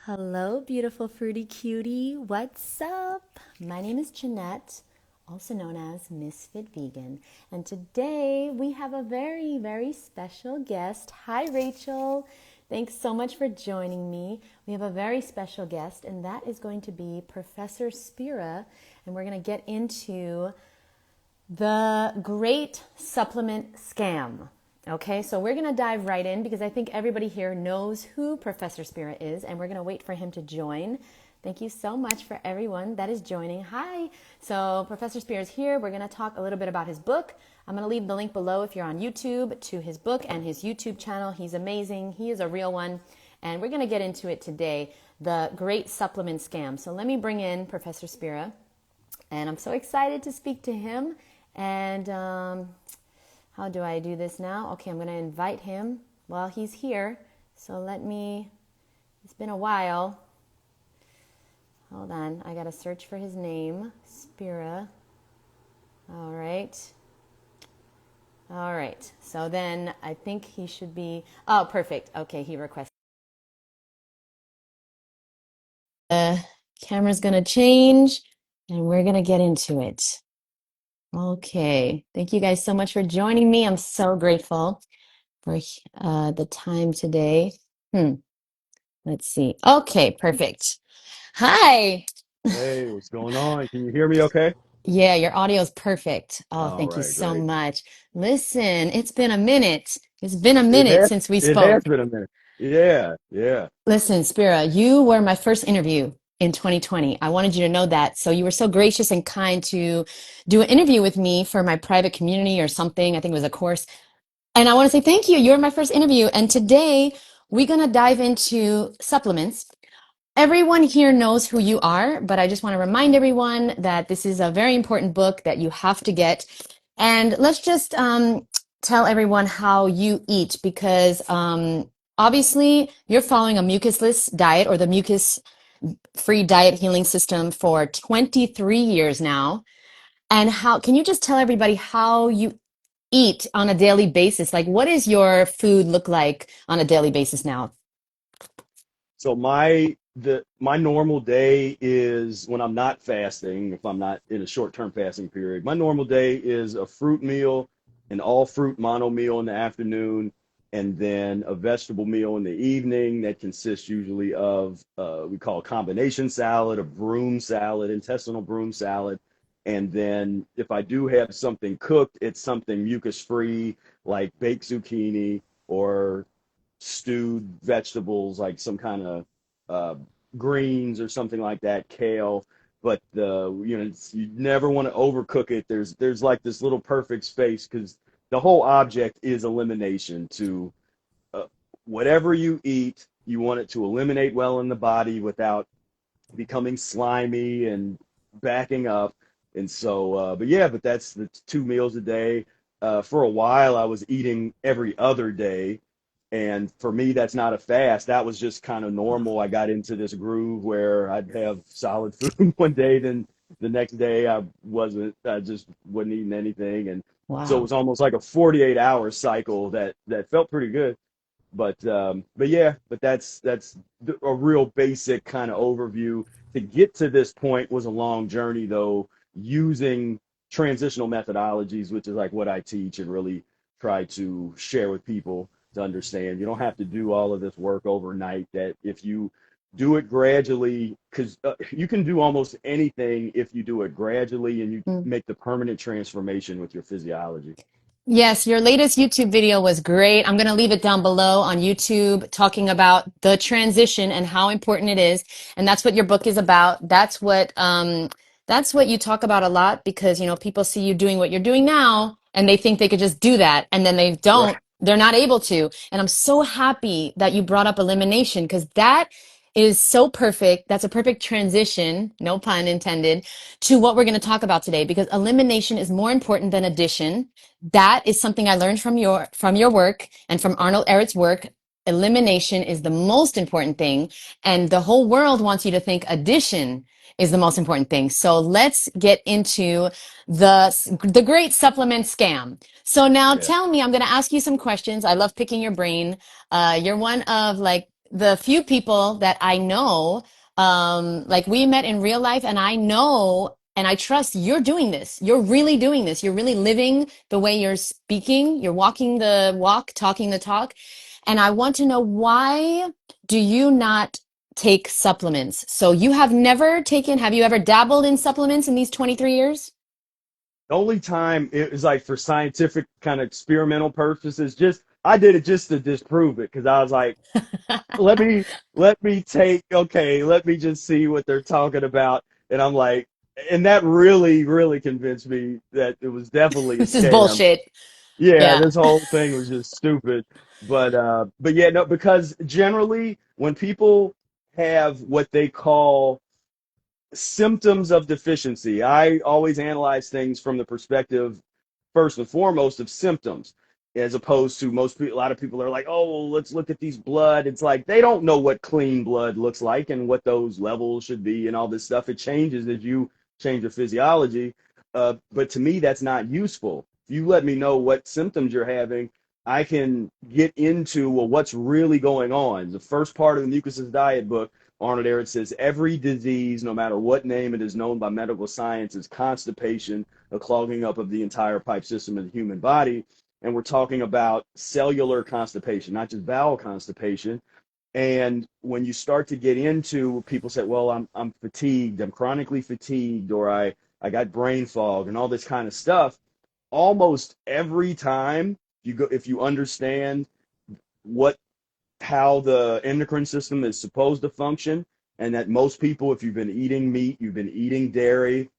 Hello, beautiful fruity cutie. What's up? My name is Jeanette, also known as Misfit Vegan, and today we have a very, very special guest. Hi, Rachel. Thanks so much for joining me. We have a very special guest, and that is going to be Professor Spira, and we're going to get into the great supplement scam. Okay, so we're going to dive right in because I think everybody here knows who Professor Spira is, and we're going to wait for him to join. Thank you so much for everyone that is joining. Hi. So Professor Spira is here. We're going to talk a little bit about his book. I'm going to leave the link below if you're on YouTube to his book and his YouTube channel. He's amazing. He is a real one. And we're going to get into it today, the great supplement scam. So let me bring in Professor Spira. And I'm so excited to speak to him. And how do I do this now? Okay, I'm going to invite him while he's here. So it's been a while. Hold on, I got to search for his name. Spira. All right. So then I think he should be, oh, perfect. Okay, he requested. The camera's going to change and we're going to get into it. Okay, thank you guys so much for joining me. I'm so grateful for the time today. Let's see. Okay, perfect. Hi. Hey, what's going on? Can you hear me okay? Yeah, your audio is perfect. Oh, All thank you right, so great. much. Listen, it's been a minute. It's been a It minute has since we it has spoke. been a minute. Yeah, yeah. Listen, Spira, you were my first interview in 2020. I wanted you to know that. So you were so gracious and kind to do an interview with me for my private community or something. I think it was a course. And I want to say thank you. You're my first interview. And today we're going to dive into supplements. Everyone here knows who you are, but I just want to remind everyone that this is a very important book that you have to get. And let's just tell everyone how you eat because obviously you're following a mucusless diet or the mucus-free diet healing system for 23 years now. And how can you just tell everybody how you eat on a daily basis? Like, what does your food look like on a daily basis now? So my normal day is when I'm not fasting, if I'm not in a short-term fasting period. My normal day is a fruit meal, an all fruit mono meal in the afternoon, and then a vegetable meal in the evening that consists usually of we call a combination salad, a broom salad, intestinal broom salad. And then if I do have something cooked, it's something mucus free like baked zucchini or stewed vegetables like some kind of uh, greens or something like that, kale. But you never want to overcook it. There's like this little perfect space because the whole object is elimination. To uh, whatever you eat, you want it to eliminate well in the body without becoming slimy and backing up. And so, but that's the 2 meals a day. For a while, I was eating every other day. And for me, that's not a fast. That was just kind of normal. I got into this groove where I'd have solid food one day, then the next day I just wasn't eating anything. And so it Wow. was almost like a 48-hour cycle that felt pretty good. But that's a real basic kind of overview. To get to this point was a long journey, though, using transitional methodologies, which is like what I teach and really try to share with people to understand. You don't have to do all of this work overnight. That if you do it gradually, because you can do almost anything if you do it gradually and you make the permanent transformation with your physiology. Yes, your latest YouTube video was great. I'm going to leave it down below on YouTube talking about the transition and how important it is. And that's what your book is about. That's what you talk about a lot because, people see you doing what you're doing now and they think they could just do that and then they Right. don't, they're not able to. And I'm so happy that you brought up elimination because that is so perfect. That's a perfect transition, no pun intended, to what we're going to talk about today because elimination is more important than addition. That is something I learned from your work and from Arnold Ehret's work. Elimination is the most important thing, and the whole world wants you to think addition is the most important thing. So let's get into the great supplement scam. So now Yeah. tell me, I'm going to ask you some questions. I love picking your brain. You're one of like the few people that I know, like we met in real life, and I know and I trust you're doing this. You're really doing this. You're really living the way you're speaking. You're walking the walk, talking the talk. And I want to know, why do you not take supplements? So you have never taken, have you ever dabbled in supplements in these 23 years? The only time it was like for scientific kind of experimental purposes, just I did it just to disprove it because I was like, let me let me take okay, let me just see what they're talking about. And I'm like, and that really convinced me that it was definitely a This is scam. bullshit. Yeah, Yeah. this whole thing was just stupid. But yeah, no, because generally when people have what they call symptoms of deficiency. I always analyze things from the perspective, first and foremost, of symptoms, as opposed to most people. A lot of people are like, "Oh, well, let's look at these blood." It's like they don't know what clean blood looks like and what those levels should be and all this stuff. It changes as you change your physiology. But to me, that's not useful. If you let me know what symptoms you're having, I can get into, well, what's really going on. The first part of the Mucusless diet book, Arnold Ehret says every disease, no matter what name it is known by medical science, is constipation, a clogging up of the entire pipe system of the human body. And we're talking about cellular constipation, not just bowel constipation. And when you start to get into, people say, well, I'm fatigued, I'm chronically fatigued, or I got brain fog and all this kind of stuff. Almost every time you go, if you understand what how the endocrine system is supposed to function, and that most people, if you've been eating meat, you've been eating dairy,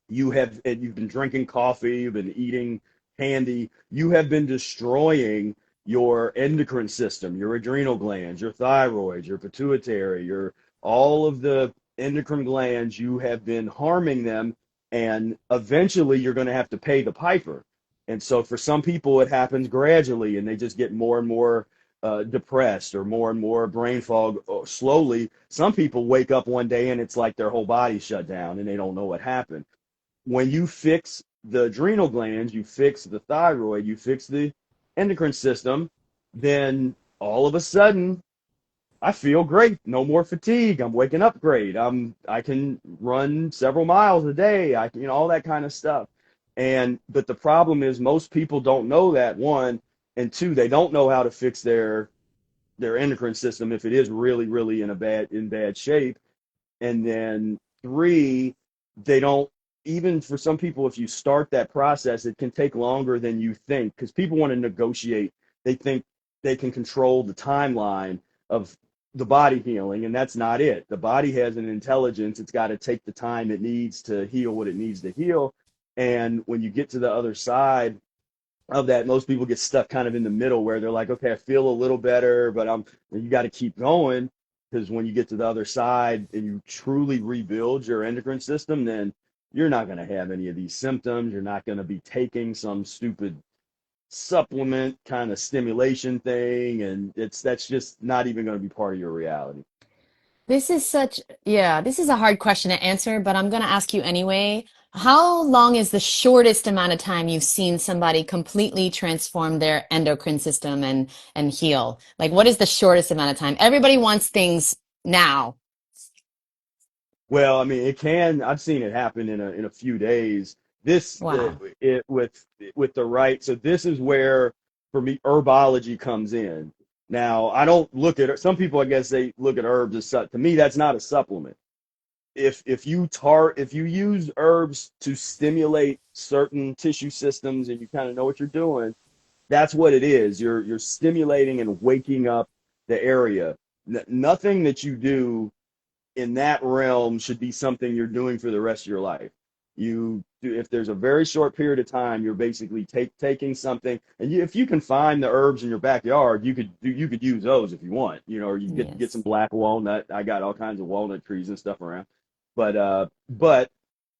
you've been drinking coffee, you've been eating candy, you have been destroying your endocrine system, your adrenal glands, your thyroid, your pituitary, your all of the endocrine glands, you have been harming them, and eventually you're going to have to pay the piper. And so for some people, it happens gradually, and they just get more and more depressed or more brain fog slowly. Some people wake up one day and it's like their whole body shut down and they don't know what happened. When you fix the adrenal glands, you fix the thyroid, you fix the endocrine system, then all of a sudden I feel great. No more fatigue. I'm waking up great. I can run several miles a day. I can, all that kind of stuff. And but the problem is most people don't know that, one, and two, they don't know how to fix their endocrine system if it is really in bad shape. And then three, they don't, even for some people, if you start that process, it can take longer than you think because people want to negotiate. They think they can control the timeline of the body healing, and that's not it. The body has an intelligence. It's got to take the time it needs to heal what it needs to heal. And when you get to the other side of that, most people get stuck kind of in the middle where they're like, okay, I feel a little better, but you got to keep going, because when you get to the other side and you truly rebuild your endocrine system, then you're not going to have any of these symptoms. You're not going to be taking some stupid supplement kind of stimulation thing, and that's just not even going to be part of your reality. This is a hard question to answer, but I'm going to ask you anyway. How long is the shortest amount of time you've seen somebody completely transform their endocrine system and heal? Like, what is the shortest amount of time? Everybody wants things now. Well, I mean, it can. I've seen it happen in a few days. This Wow. it with the right. So this is where, for me, herbology comes in. Now, I don't look at some people. I guess they look at herbs as to me, that's not a supplement. If you use herbs to stimulate certain tissue systems and you kind of know what you're doing, that's what it is. You're stimulating and waking up the area. Nothing that you do in that realm should be something you're doing for the rest of your life. If there's a very short period of time, you're basically taking something, and if you can find the herbs in your backyard, you could use those if you want, or you get some Yes. black walnut. I got all kinds of walnut trees and stuff around, but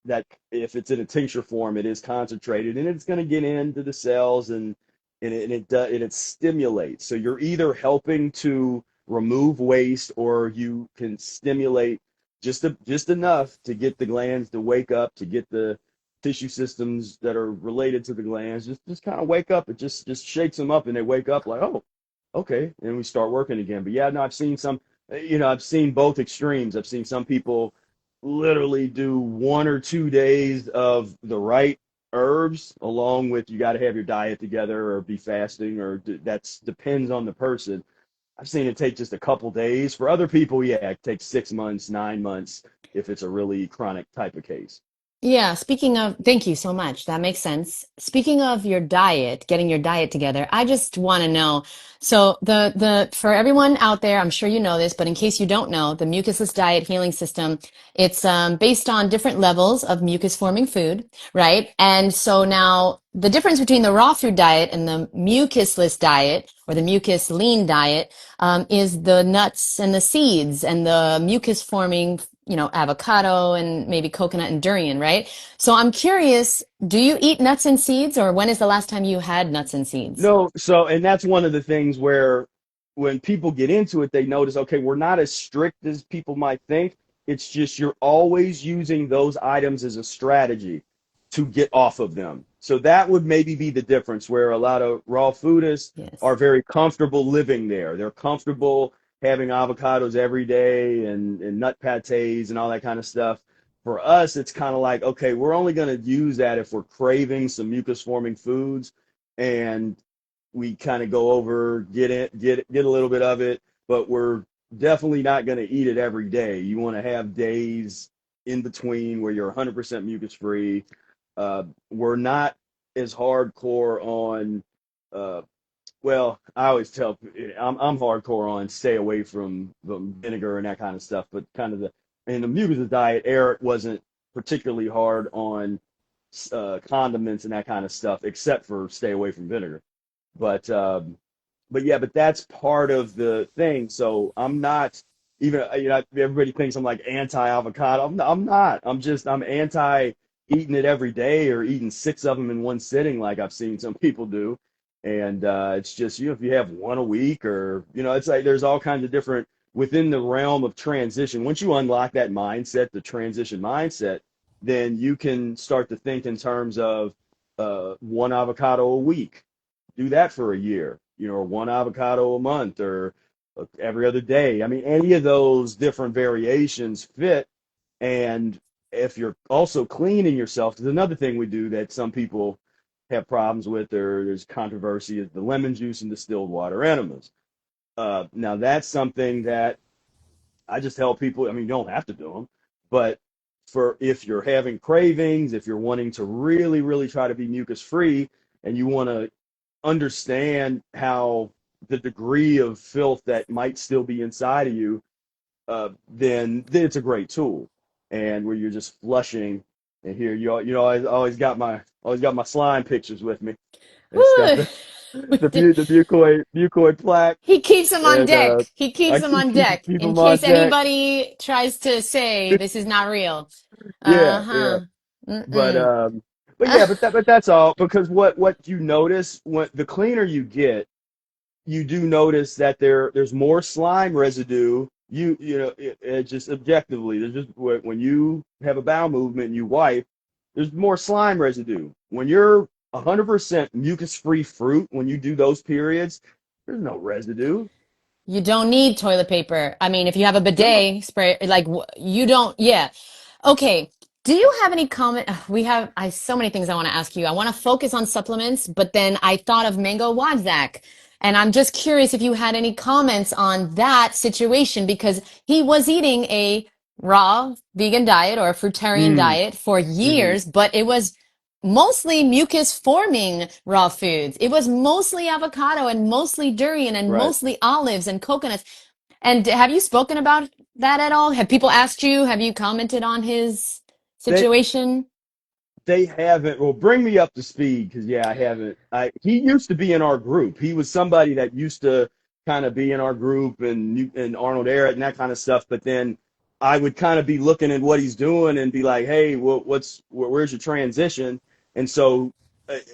that if it's in a tincture form, it is concentrated and it's going to get into the cells, and it stimulates. So you're either helping to remove waste, or you can stimulate just enough to get the glands to wake up, to get the tissue systems that are related to the glands just kind of wake up. It just shakes them up, and they wake up like, oh. Okay, and we start working again. But yeah, no, I've seen some, I've seen both extremes. I've seen some people literally do 1 or 2 days of the right herbs along with you got to have your diet together or be fasting or that's depends on the person. I've seen it take just a couple days. For other people, yeah, it takes 6 months, 9 months if it's a really chronic type of case. Yeah, speaking of, thank you so much. That makes sense. Speaking of your diet, getting your diet together, I just want to know. So the for everyone out there, I'm sure you know this, but in case you don't know, the mucusless diet healing system, it's based on different levels of mucus forming food, right? And so now the difference between the raw food diet and the mucusless diet or the mucus lean diet is the nuts and the seeds and the mucus forming, avocado and maybe coconut and durian, right? So I'm curious, do you eat nuts and seeds, or when is the last time you had nuts and seeds? No, so and that's one of the things where when people get into it, they notice, okay, we're not as strict as people might think. It's just you're always using those items as a strategy to get off of them. So that would maybe be the difference where a lot of raw foodists Yes. are very comfortable living there. They're comfortable having avocados every day and nut pates and all that kind of stuff. For us, it's kind of like, okay, we're only going to use that if we're craving some mucus forming foods and we kind of go over, get a little bit of it, but we're definitely not going to eat it every day. You want to have days in between where you're 100% mucus free. We're not as hardcore on, uh, well, I always tell I'm hardcore on stay away from the vinegar and that kind of stuff, but kind of in the mucus diet, Eric wasn't particularly hard on condiments and that kind of stuff, except for stay away from vinegar. But but yeah, but that's part of the thing. So I'm not even everybody thinks I'm like anti avocado. I'm not. I'm anti eating it every day or eating six of them in one sitting like I've seen some people do. And it's just if you have one a week or it's like there's all kinds of different within the realm of transition. Once you unlock that mindset, the transition mindset, then you can start to think in terms of one avocado a week, do that for a year, or one avocado a month or every other day. I mean, any of those different variations fit. And if you're also cleaning yourself, there's another thing we do that some people have problems with, or there's controversy, is the lemon juice and distilled water enemas. Now, that's something that I just tell people, I mean, you don't have to do them, but for if you're having cravings, if you're wanting to really, really try to be mucus free and you want to understand how the degree of filth that might still be inside of you, then it's a great tool. And where you're just flushing, and here I always got my slime pictures with me. It's got Whew. the mucoid plaque, He keeps them on and deck. He keeps I them on keep deck keep in them on case deck. anybody tries to say this is not real. Yeah, yeah. Uh-huh. But Mm-mm. um, but yeah, but that's all because what you notice when the cleaner you get, you do notice that there's more slime residue. It just objectively, there's just when you have a bowel movement and you wipe, there's more slime residue. When you're 100% mucus-free fruit, when you do those periods, there's no residue. You don't need toilet paper. I mean, if you have a No. bidet spray, like you don't, yeah. Okay. Do you have any comment? We have so many things I want to ask you. I want to focus on supplements, but then I thought of Mango Wadzak. And I'm just curious if you had any comments on that situation because he was eating a raw vegan diet or a fruitarian Mm, diet for hmm. years, but it was mostly mucus forming raw foods. It was mostly avocado and mostly durian and Right. mostly olives and coconuts. And have you spoken about that at all? Have people asked you? Have you commented on his They situation? they haven't. Well, bring me up to speed because yeah, I haven't. I He used to be in our group. He was somebody that used to kind of be in our group and Arnold Ehret and that kind of stuff. But then I would kind of be looking at what he's doing and be like, hey, where's your transition? And so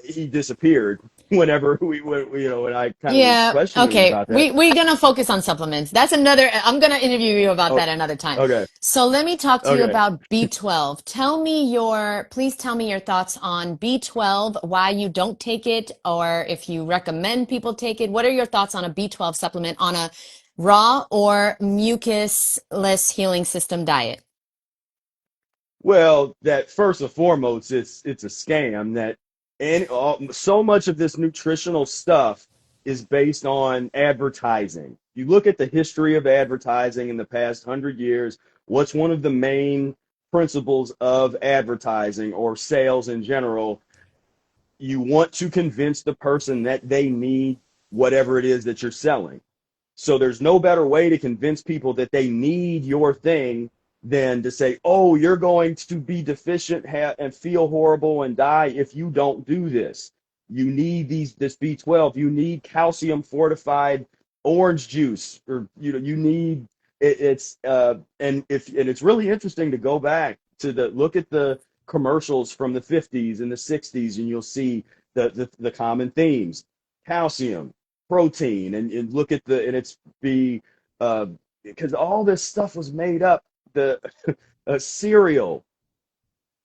he disappeared whenever when I kind of was Yeah, questioning him okay. about that. We're gonna focus on supplements. That's another, I'm gonna interview you about Oh, that another time. okay, So let me talk to you okay. about B12. Please tell me your thoughts on B12, why you don't take it, or if you recommend people take it. What are your thoughts on a B12 supplement on a raw or mucusless healing system diet? Well, that first and foremost, it's a scam that so much of this nutritional stuff is based on advertising. You look at the history of advertising in the past 100 years, what's one of the main principles of advertising or sales in general? You want to convince the person that they need whatever it is that you're selling. So there's no better way to convince people that they need your thing than to say, "Oh, you're going to be deficient and feel horrible and die if you don't do this. You need this B12. You need calcium fortified orange juice, or you need it's and it's really interesting to go back to the look at the commercials from the 50s and the 60s, and you'll see the common themes: calcium, protein, and look at the and it's be uh because all this stuff was made up. The cereal,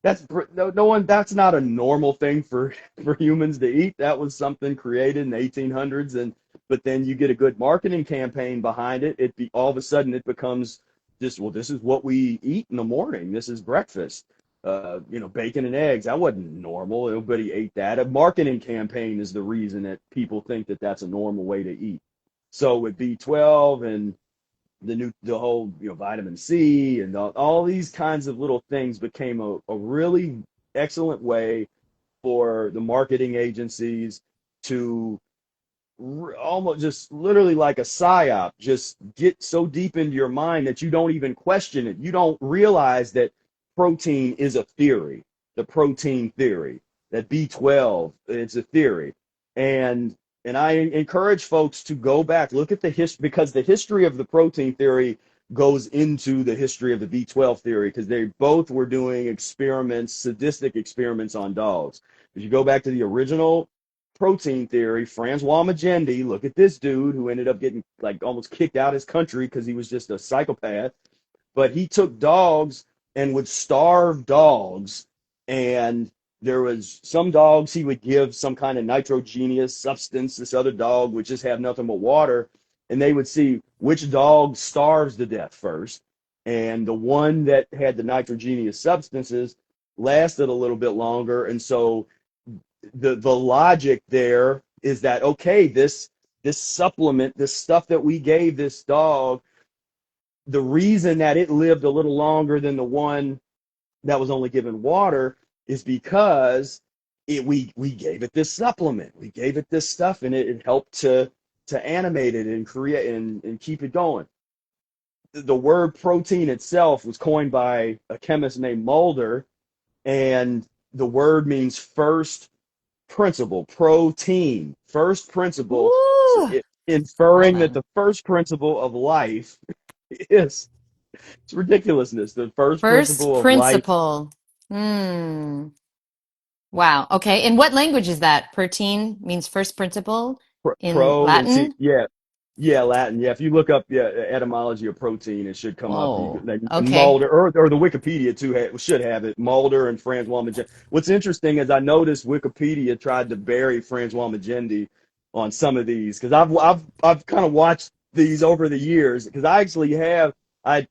that's no one, that's not a normal thing for humans to eat. That was something created in the 1800s. And but then you get a good marketing campaign behind it, all of a sudden it becomes just, well, this is what we eat in the morning, this is breakfast. Bacon and eggs, that wasn't normal, nobody ate that. A marketing campaign is the reason that people think that that's a normal way to eat. So with B12 and the whole vitamin C and all these kinds of little things became a really excellent way for the marketing agencies to almost just literally like a psyop, just get so deep into your mind that you don't even question it. You don't realize that protein is a theory, the protein theory, that B12, it's a theory. And I encourage folks to go back, look at the history, because the history of the protein theory goes into the history of the B12 theory, because they both were doing experiments, sadistic experiments on dogs. If you go back to the original protein theory, Francois Magendie, look at this dude who ended up getting like almost kicked out of his country because he was just a psychopath. But he took dogs and would starve dogs, and there was some dogs he would give some kind of nitrogenous substance. This other dog would just have nothing but water, and they would see which dog starves to death first. And the one that had the nitrogenous substances lasted a little bit longer. And so the logic there is that, okay, this supplement, this stuff that we gave this dog, the reason that it lived a little longer than the one that was only given water is because we gave it this supplement, we gave it this stuff, and it helped to animate it and create and keep it going. The word protein itself was coined by a chemist named Mulder, and the word means first principle, protein, first principle, Ooh, love inferring that it. the first principle of life is, it's ridiculousness. The first First principle of life, principle. Hmm. Wow. Okay. In what language is that? Protein means first principle in pro and see, Latin? yeah, yeah, Latin. Yeah, if you look up, yeah, etymology of protein, it should come up. Whoa. Like Okay. Mulder, or the Wikipedia too should have it. Mulder and Francois Magendie. What's interesting is I noticed Wikipedia tried to bury Francois Magendie on some of these, because I've kind of watched these over the years, because I actually have, I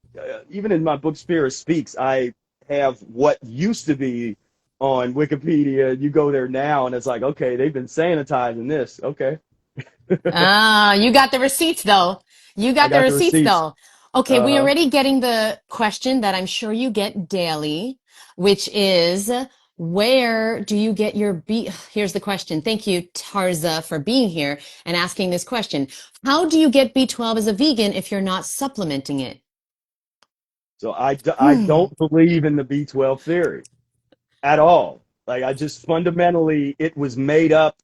even in my book Spira Speaks, I have what used to be on Wikipedia. You go there now and it's like, okay, they've been sanitizing this. Okay. Ah, you got the receipts though. You I got the got the receipts receipts. though. Okay, we Uh-huh. already getting the question that I'm sure you get daily, which is where do you get your B? Here's the question. Thank you, Tarza, for being here and asking this question. How do you get B12 as a vegan if you're not supplementing it? So I Hmm. don't believe in the B12 theory at all. Like, I just fundamentally, it was made up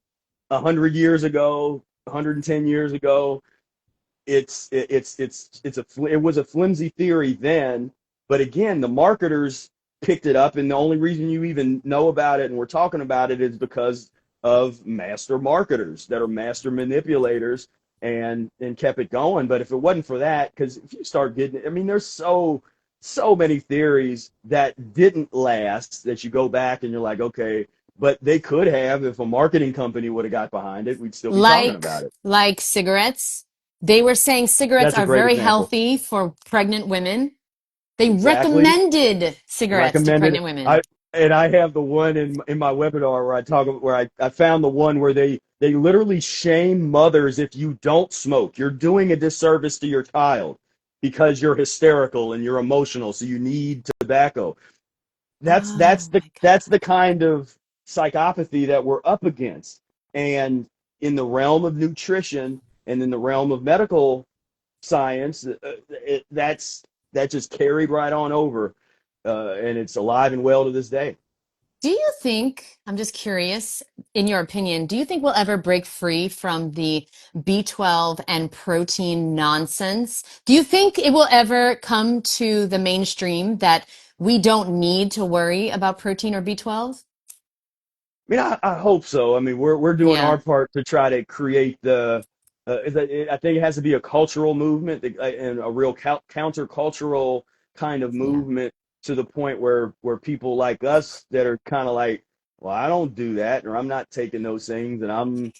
100 years ago, 110 years ago. It was a flimsy theory then, but again, the marketers picked it up, and the only reason you even know about it and we're talking about it is because of master marketers that are master manipulators and kept it going. But if it wasn't for that, because if you start getting, I mean, there's so many theories that didn't last that you go back and you're like, okay, but they could have if a marketing company would have got behind it, we'd still be talking Like about it. like cigarettes. They were saying cigarettes That's a are great very example. healthy for pregnant women. They Exactly. recommended cigarettes to Recommended. pregnant women. I have the one in my webinar where I talk where I found the one where they literally shame mothers if you don't smoke. You're doing a disservice to your child because you're hysterical and you're emotional, so you need tobacco. Oh my That's the God. kind of psychopathy that we're up against. And in the realm of nutrition and in the realm of medical science, that just carried right on over, and it's alive and well to this day. Do you think, I'm just curious, in your opinion, do you think we'll ever break free from the B12 and protein nonsense? Do you think it will ever come to the mainstream that we don't need to worry about protein or B12? I mean, I hope so. I mean, we're doing our Yeah, part to try to create the. I think it has to be a cultural movement and a real countercultural kind of yeah, movement to the point where people like us that are kind of like, well, I don't do that, or I'm not taking those things, and I'm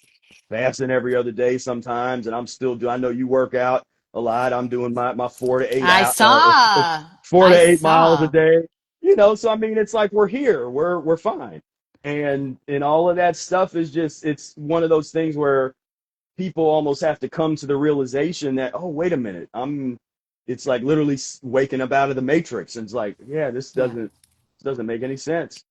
fasting every other day sometimes, and I'm still do. I know you work out a lot. I'm doing my 4 to 8 I out or saw. 4 to 8 miles a I saw. day. You know, so I mean, it's like we're here, we're fine, and all of that stuff is just it's one of those things where people almost have to come to the realization that oh wait a minute, I'm. It's like literally waking up out of the matrix, and it's like yeah, Yeah. this doesn't make any sense.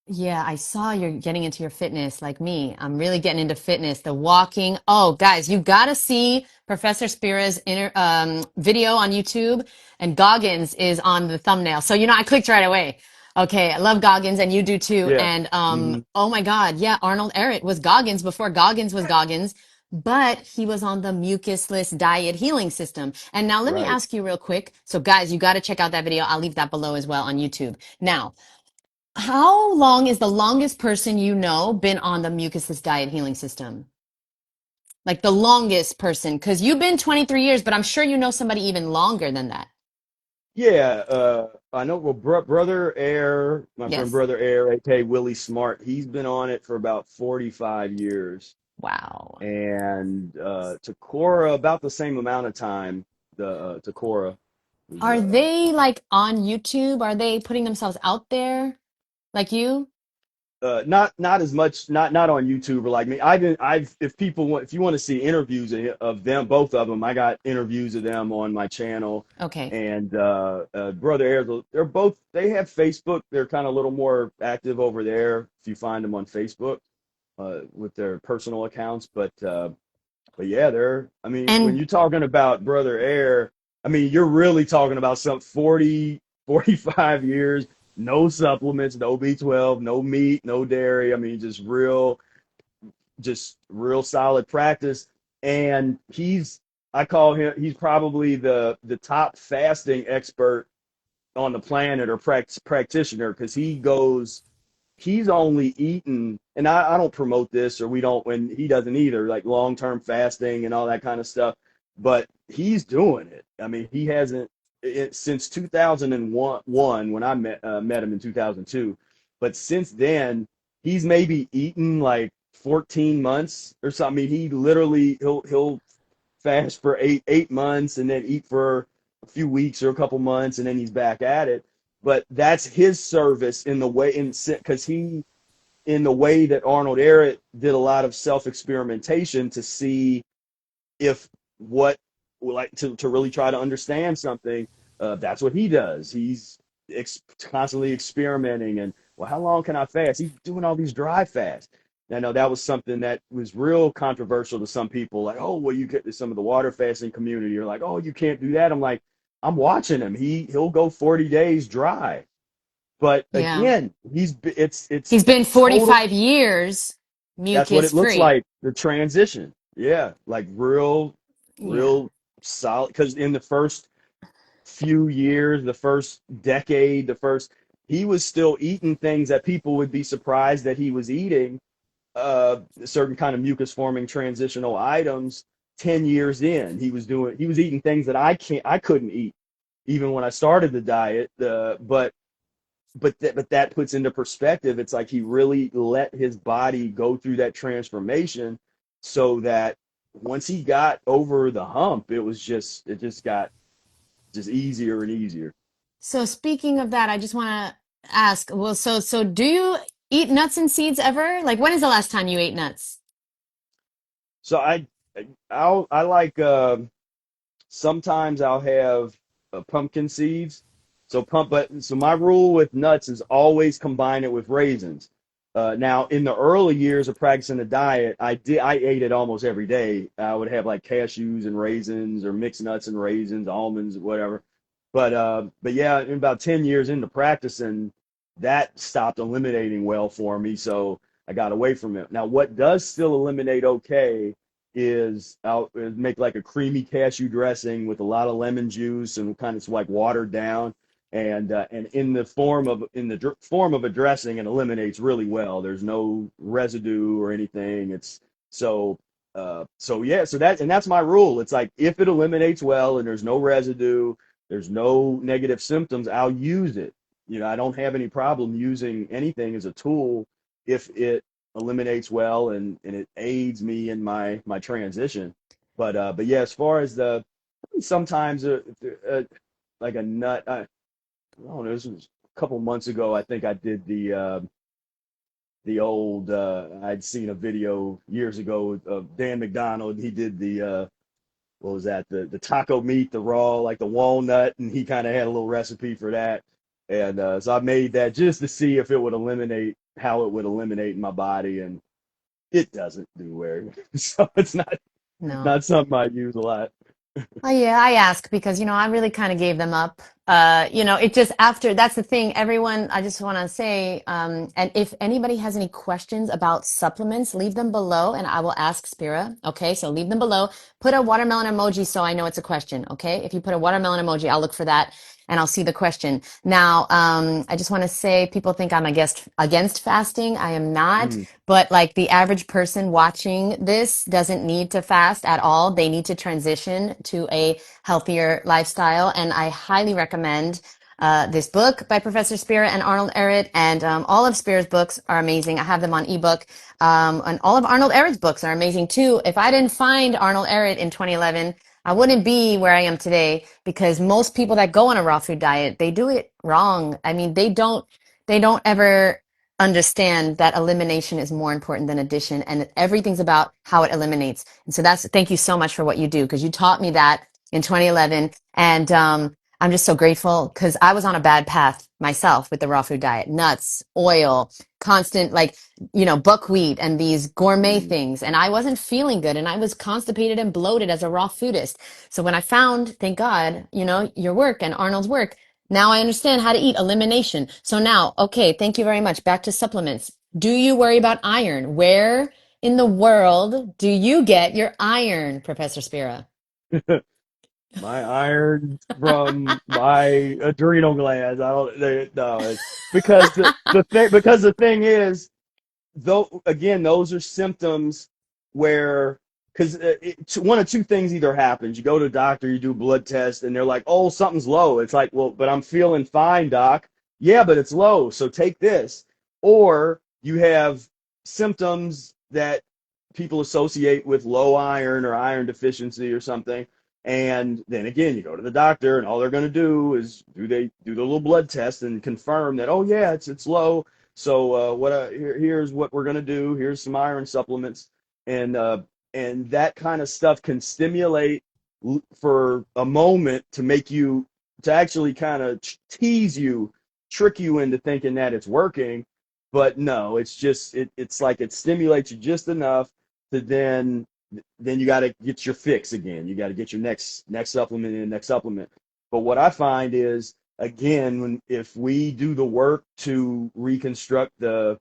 Yeah, I saw you're getting into your fitness like me. I'm really getting into fitness, the walking. Oh, guys, you gotta see Professor Spira's video on YouTube, and Goggins is on the thumbnail. So, I clicked right away. Okay, I love Goggins, and you do too. Yeah. And Hmm. oh my God, yeah, Arnold Ehret was Goggins before Goggins was Goggins, but he was on the mucusless diet healing system. And now let me Right. ask you real quick. So, guys, you got to check out that video. I'll leave that below as well on YouTube. Now, how long is the longest person you know been on the mucusless diet healing system? Like the longest person, because you've been 23 years, but I'm sure you know somebody even longer than that. Yeah, I know. Well, brother Air, my friend Yes. brother Air, aka Willie Smart, he's been on it for about 45 years, Wow. and Takora about the same amount of time. The Takora was Are they like on YouTube? Are they putting themselves out there like you? not as much, not on YouTube or like me. I've if people want, if you want to see interviews of them, both of them, I got interviews of them on my channel. Okay. And brother Air, they have Facebook. They're kind of a little more active over there if you find them on Facebook with their personal accounts. But yeah, they're. I mean, when And you're talking about brother Air, I mean you're really talking about some 40, 45 years, no supplements, no B12, no meat, no dairy. I mean, just real solid practice. And I call him, he's probably the top fasting expert on the planet or practitioner because he's only eaten, and I don't promote this or we don't, when he doesn't either, like long term fasting and all that kind of stuff. But he's doing it. I mean, he hasn't since 2001 when I met him in 2002. But since then, he's maybe eaten like 14 months or something. I mean, he literally he'll fast for eight months and then eat for a few weeks or a couple months and then he's back at it. But that's his service in the way in because he in the way that Arnold Ehret did a lot of self experimentation to see if what like to really try to understand something. That's what he does. He's constantly experimenting and well, how long can I fast? He's doing all these dry fasts. I know that was something that was real controversial to some people. Like, oh, well, you get some of the water fasting community are like, oh, you can't do that. I'm like, I'm watching him. He'll go 40 days dry. But yeah, again, it's he's been total. 45 years That's what it mucus looks free. like. The transition. Yeah, like Yeah. real solid. Because in the first few years, the first decade, he was still eating things that people would be surprised that he was eating. certain kind of mucus forming transitional items 10 years in. He was eating things that I couldn't eat even when I started the diet. But that puts into perspective. It's like he really let his body go through that transformation so that once he got over the hump, it just got just easier and easier. So speaking of that, I just want to ask, well, so do you eat nuts and seeds ever? Like when is the last time you ate nuts? So I like sometimes I'll have pumpkin seeds. So my rule with nuts is always combine it with raisins. Now, in the early years of practicing the diet, I ate it almost every day. I would have like cashews and raisins, or mixed nuts and raisins, almonds, whatever. But yeah, in about 10 years into practicing, that stopped eliminating well for me, so I got away from it. Now, what does still eliminate okay is I'll make like a creamy cashew dressing with a lot of lemon juice and kind of like watered down, and in the form of a dressing, it eliminates really well. There's no residue or anything. It's so so yeah, that's my rule. It's like if it eliminates well and there's no residue, there's no negative symptoms, I'll use it. I don't have any problem using anything as a tool if it eliminates well and it aids me in my transition. But yeah, as far as the sometimes uh, like a nut, I don't know. This was a couple months ago. I think I did the old. I'd seen a video years ago of Dan McDonald. He did the what was that? The taco meat, the raw, like the walnut, and he kind of had a little recipe for that. And so I made that just to see if it would eliminate how it would eliminate in my body, and it doesn't do very. So it's No. not something I use a lot. Oh yeah, I ask because I really kind of gave them up. It just after that's the thing. Everyone, I just want to say, and if anybody has any questions about supplements, leave them below, and I will ask Spira. Okay, so leave them below. Put a watermelon emoji so I know it's a question. Okay, if you put a watermelon emoji, I'll look for that and I'll see the question. Now, I just want to say, people think I'm against fasting. I am not. Mm. But like the average person watching this doesn't need to fast at all. They need to transition to a healthier lifestyle. And I highly recommend this book by Professor Spira and Arnold Ehret. And all of Spira's books are amazing. I have them on ebook. And all of Arnold Ehret's books are amazing too. If I didn't find Arnold Ehret in 2011, I wouldn't be where I am today because most people that go on a raw food diet, they do it wrong. I mean, they don't ever understand that elimination is more important than addition and everything's about how it eliminates. And so thank you so much for what you do because you taught me that in 2011. And I'm just so grateful because I was on a bad path myself with the raw food diet, nuts, oil, constant, like, buckwheat and these gourmet Mm. things. And I wasn't feeling good and I was constipated and bloated as a raw foodist. So when I found, thank God, your work and Arnold's work, now I understand how to eat elimination. So now, okay, thank you very much. Back to supplements. Do you worry about iron? Where in the world do you get your iron, Professor Spira? My iron from my adrenal glands. I don't no, because the thing is, though, again, those are symptoms where, because one of two things either happens. You go to a doctor, you do a blood test, and they're like, oh, something's low. It's like, well, but I'm feeling fine, doc. Yeah, but it's low, so take this. Or you have symptoms that people associate with low iron or iron deficiency or something. And then again, you go to the doctor, and all they're going to do is they do the little blood test and confirm that, oh yeah, it's low. So here's what we're gonna do. Here's some iron supplements, and and that kind of stuff can stimulate for a moment to make you to actually kind of tease you, trick you into thinking that it's working. But no, it's like it stimulates you just enough to then you got to get your fix again. You got to get your next supplement and next supplement. But what I find is again, if we do the work to reconstruct and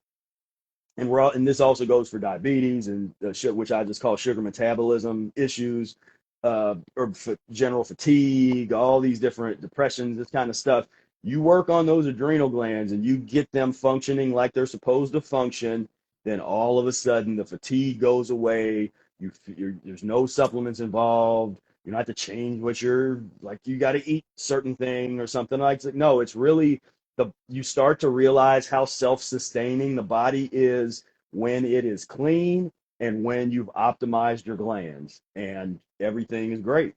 this also goes for diabetes and which I just call sugar metabolism issues, or general fatigue, all these different depressions, this kind of stuff. You work on those adrenal glands and you get them functioning like they're supposed to function, then all of a sudden the fatigue goes away. There's no supplements involved. You don't have to change what you're like. You got to eat certain thing or something like that. No, it's really you start to realize how self-sustaining the body is when it is clean and when you've optimized your glands, and everything is great.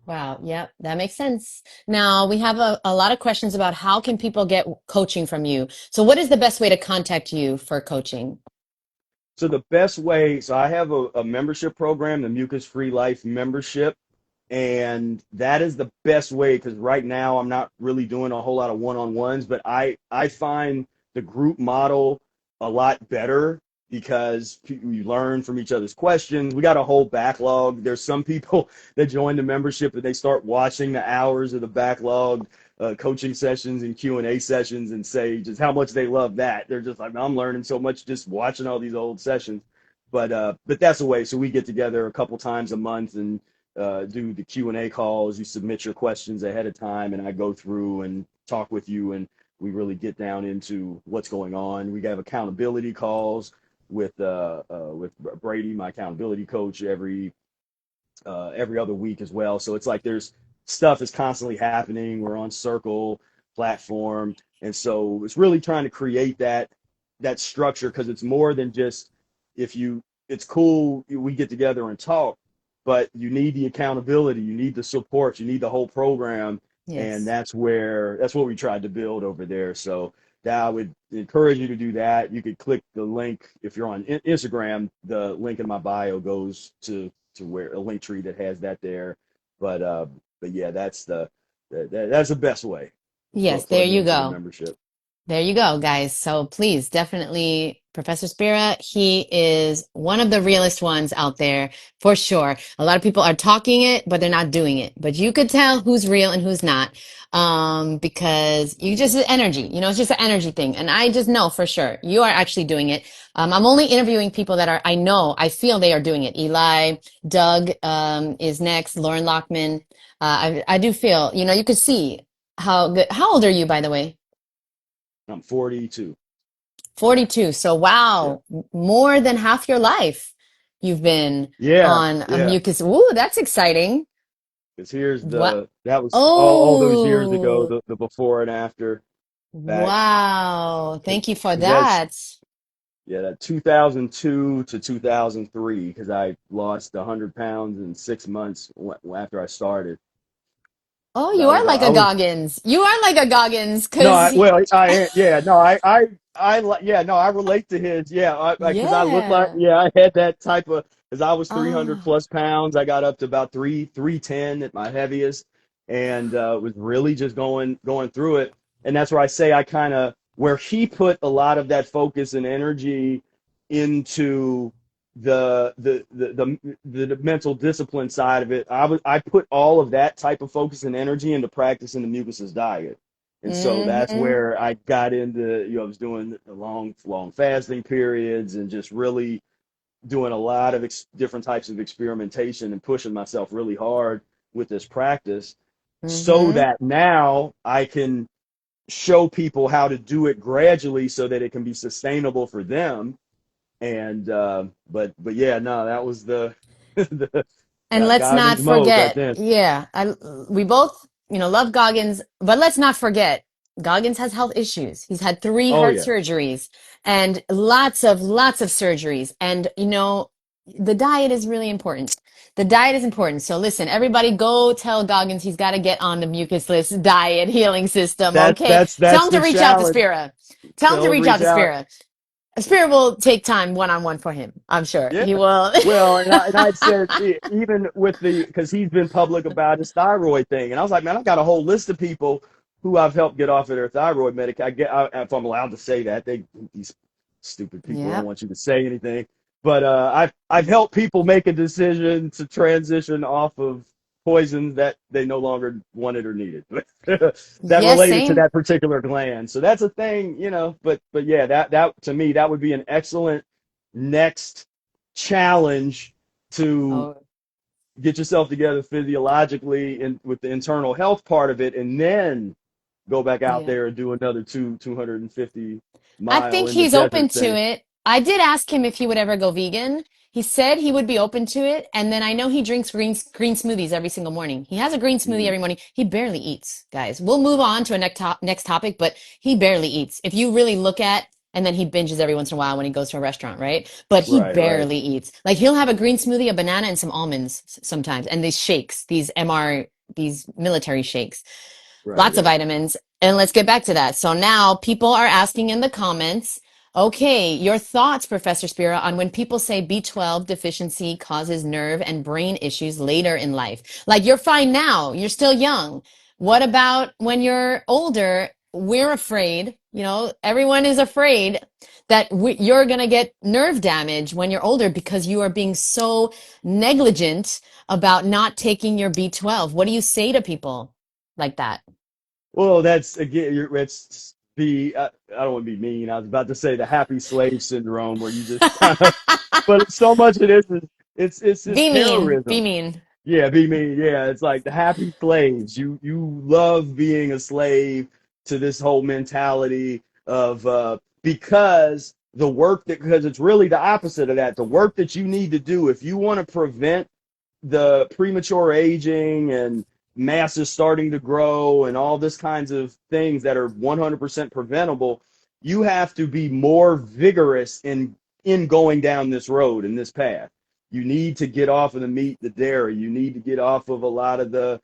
Wow. Yep. That makes sense. Now we have a lot of questions about how can people get coaching from you. So what is the best way to contact you for coaching? So the best way, so I have a membership program, the Mucus Free Life membership, and that is the best way because right now I'm not really doing a whole lot of one-on-ones, but I find the group model a lot better because we learn from each other's questions. We got a whole backlog. There's some people that join the membership and they start watching the hours of the backlog coaching sessions and Q&A sessions and say just how much they love that. They're just like, I'm learning so much just watching all these old sessions. But that's a way. So we get together a couple times a month and do the Q&A calls. You submit your questions ahead of time, and I go through and talk with you, and we really get down into what's going on. We have accountability calls with Brady, my accountability coach, every other week as well. So it's like there's stuff is constantly happening. We're on Circle platform, and so it's really trying to create that structure because it's more than just if you. It's cool we get together and talk, but you need the accountability, you need the support, you need the whole program, and Yes. that's what we tried to build over there. So that I would encourage you to do that. You could click the link if you're on Instagram. The link in my bio goes to where a link tree that has that there. But uh, but yeah, that's the best way for Yes, there plugging you into the go. membership. There you go, guys. So please, definitely, Professor Spira, he is one of the realest ones out there for sure. A lot of people are talking it, but they're not doing it. But you could tell who's real and who's not, because you just energy. It's just an energy thing, and I just know for sure you are actually doing it. I'm only interviewing people that I feel they are doing it. Eli, Doug, is next. Lauren Lockman. I do feel, you could see how good. How old are you, by the way? I'm 42. 42. So, Yeah. wow, more than half your life you've been Yeah. on a Yeah. mucus. Ooh, that's exciting. Because here's What? that was all those years ago, Oh, the before and after back. wow. Thank you for 'Cause that's that. yeah, that 2002 to 2003, because I lost 100 pounds in 6 months after I started. Oh, I you was are like I a was Goggins. You are like a Goggins no, because, yeah, no, yeah, no, I relate to his, yeah, because I look like, yeah. yeah, I had that type of, because I was 300 Oh, plus pounds, I got up to about 310 at my heaviest, and was really just going through it, and that's where I say I kind of where he put a lot of that focus and energy into the mental discipline side of it. I put all of that type of focus and energy into practicing the mucusless diet. And so that's mm-hmm. where I got into, I was doing the long fasting periods and just really doing a lot of different types of experimentation and pushing myself really hard with this practice so Mm-hmm. that now I can show people how to do it gradually so that it can be sustainable for them. And but yeah, no, that was the the And let's not Goggins mode right forget, then. yeah, we both, love Goggins, but let's not forget, Goggins has health issues. He's had three Oh heart yeah, surgeries and lots of surgeries. And, the diet is really important. The diet is important. So listen, everybody go tell Goggins he's got to get on the mucusless diet healing system, that's okay? that's Tell that's him to the reach out to challenge. Spira. Tell him to Tell him reach out reach to out. Spira. Spira will take time one-on-one for him. I'm sure Yeah. he will. Well, and I'd said even with because he's been public about his thyroid thing, and I was like, man, I got a whole list of people who I've helped get off of their thyroid medic. If I'm allowed to say that, these stupid people don't Yep. want you to say anything. But I've helped people make a decision to transition off of poisons that they no longer wanted or needed that Yes, related to same. that particular gland. So that's a thing, But yeah, that to me that would be an excellent next challenge to Oh, get yourself together physiologically and with the internal health part of it, and then go back out yeah. there and do another 250 I mile think in the he's open desert to thing. it. I did ask him if he would ever go vegan. He said he would be open to it. And then I know he drinks green smoothies every single morning. He has a green smoothie Mhm. every morning. He barely eats, guys. We'll move on to a next topic, but he barely eats. If you really look at, and then he binges every once in a while when he goes to a restaurant, right? But he Right, right, barely eats. Like he'll have a green smoothie, a banana, and some almonds sometimes, and these shakes, these military shakes. right, Lots of right. vitamins. And let's get back to that. So now people are asking in the comments, okay, your thoughts, Professor Spira, on when people say B12 deficiency causes nerve and brain issues later in life. Like you're fine now, you're still young. What about when you're older? We're afraid, everyone is afraid that you're going to get nerve damage when you're older because you are being so negligent about not taking your B12. What do you say to people like that? Well, that's again, it's I don't want to be mean. I was about to say the happy slave syndrome, where you just kind of, but so much of this is it's Be mean. Be terrorism. mean. Yeah, be mean. Yeah, it's like the happy slaves. You love being a slave to this whole mentality of because because it's really the opposite of that. The work that you need to do if you want to prevent the premature aging and masses starting to grow and all this kinds of things that are 100% preventable, you have to be more vigorous in going down this road and this path. You need to get off of the meat, the dairy. You need to get off of a lot of the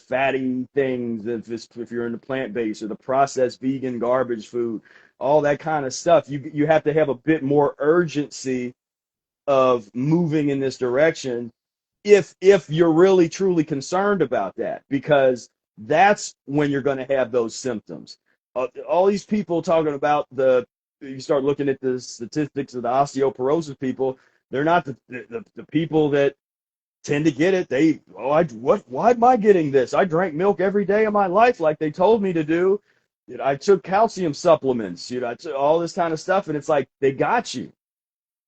fatty things if you're in the plant based or the processed vegan garbage food, all that kind of stuff. You have to have a bit more urgency of moving in this direction if you're really truly concerned about that, because that's when you're going to have those symptoms. All these people talking about you start looking at the statistics of the osteoporosis people, they're not the people that tend to get it. Why am I getting this? I drank milk every day of my life like they told me to do. I took calcium supplements, I took all this kind of stuff, and it's like they got you,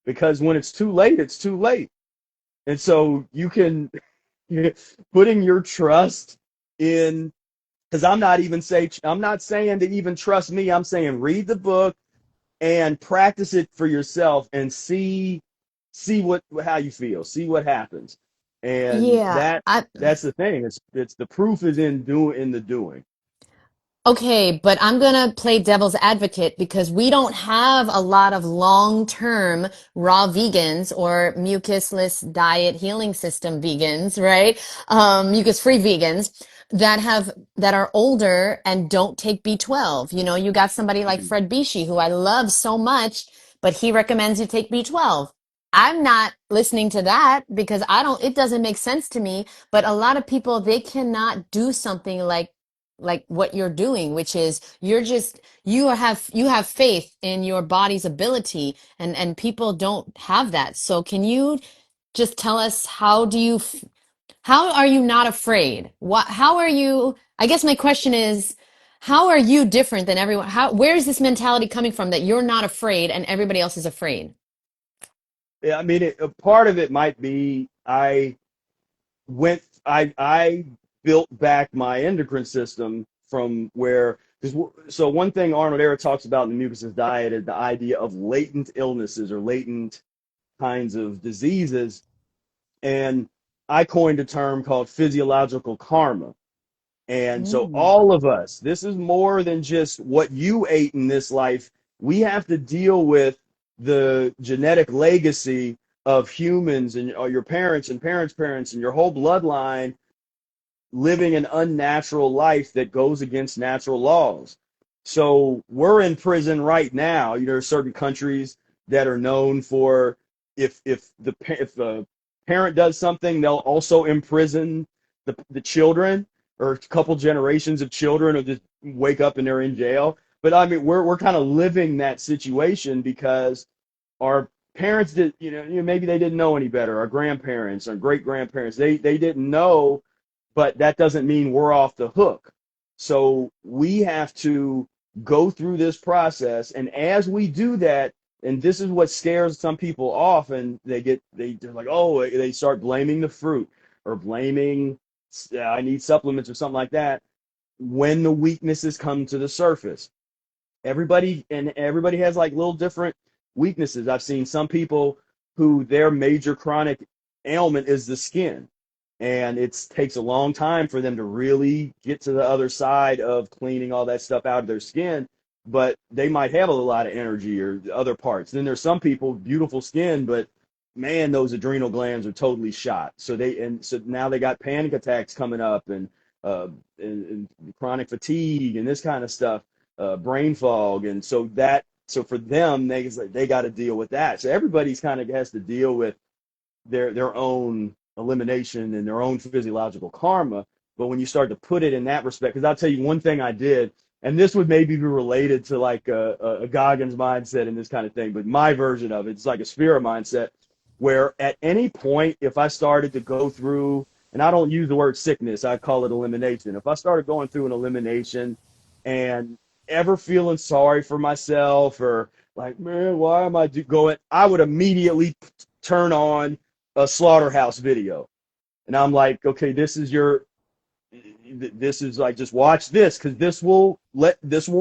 because when it's too late, it's too late. And so putting your trust in, because I'm not saying to even trust me. I'm saying read the book and practice it for yourself and see how you feel, see what happens. And Yeah, I that's the thing. It's the proof is in the doing. Okay, but I'm gonna play devil's advocate because we don't have a lot of long-term raw vegans or mucusless diet healing system vegans, right? Mucus-free vegans that are older and don't take B12. You got somebody like Mhm. Fred Bishi, who I love so much, but he recommends you take B12. I'm not listening to that because it doesn't make sense to me. But a lot of people, they cannot do something like what you're doing, which is you have faith in your body's ability, and people don't have that. So can you just tell us how are you not afraid? How are you? I guess my question is, how are you different than everyone? Where is this mentality coming from that you're not afraid and everybody else is afraid? Yeah, I mean, a part of it might be I built back my endocrine system from where, because so one thing Arnold Ehret talks about in the mucusless diet is the idea of latent illnesses or latent kinds of diseases. And I coined a term called physiological karma. And so Mm. all of us, this is more than just what you ate in this life. We have to deal with the genetic legacy of humans and your parents and parents' parents and your whole bloodline living an unnatural life that goes against natural laws. So we're in prison right now. There are certain countries that are known for if the parent does something, they'll also imprison the children, or a couple generations of children will just wake up and they're in jail. But I mean, we're kind of living that situation because our parents did, maybe they didn't know any better. Our grandparents, our great grandparents, they didn't know, but that doesn't mean we're off the hook. So we have to go through this process, and as we do that, and this is what scares some people off, and they're like, oh, they start blaming the fruit or blaming I need supplements or something like that. When the weaknesses come to the surface, everybody has like little different weaknesses. I've seen some people who their major chronic ailment is the skin. And it takes a long time for them to really get to the other side of cleaning all that stuff out of their skin. But they might have a lot of energy or other parts. Then there's some people, beautiful skin, but man, those adrenal glands are totally shot. So now they got panic attacks coming up and chronic fatigue and this kind of stuff, brain fog. And so for them, they got to deal with that. So everybody's kind of has to deal with their own elimination and their own physiological karma. But when you start to put it in that respect, because I'll tell you one thing I did, and this would maybe be related to like a Goggins mindset and this kind of thing, but my version of it's like a Spira mindset, where at any point, if I started to go through, and I don't use the word sickness, I call it elimination. If I started going through an elimination and ever feeling sorry for myself or like, man, why am I going, I would immediately turn on a slaughterhouse video. And I'm like, okay, this is like, just watch this, because this will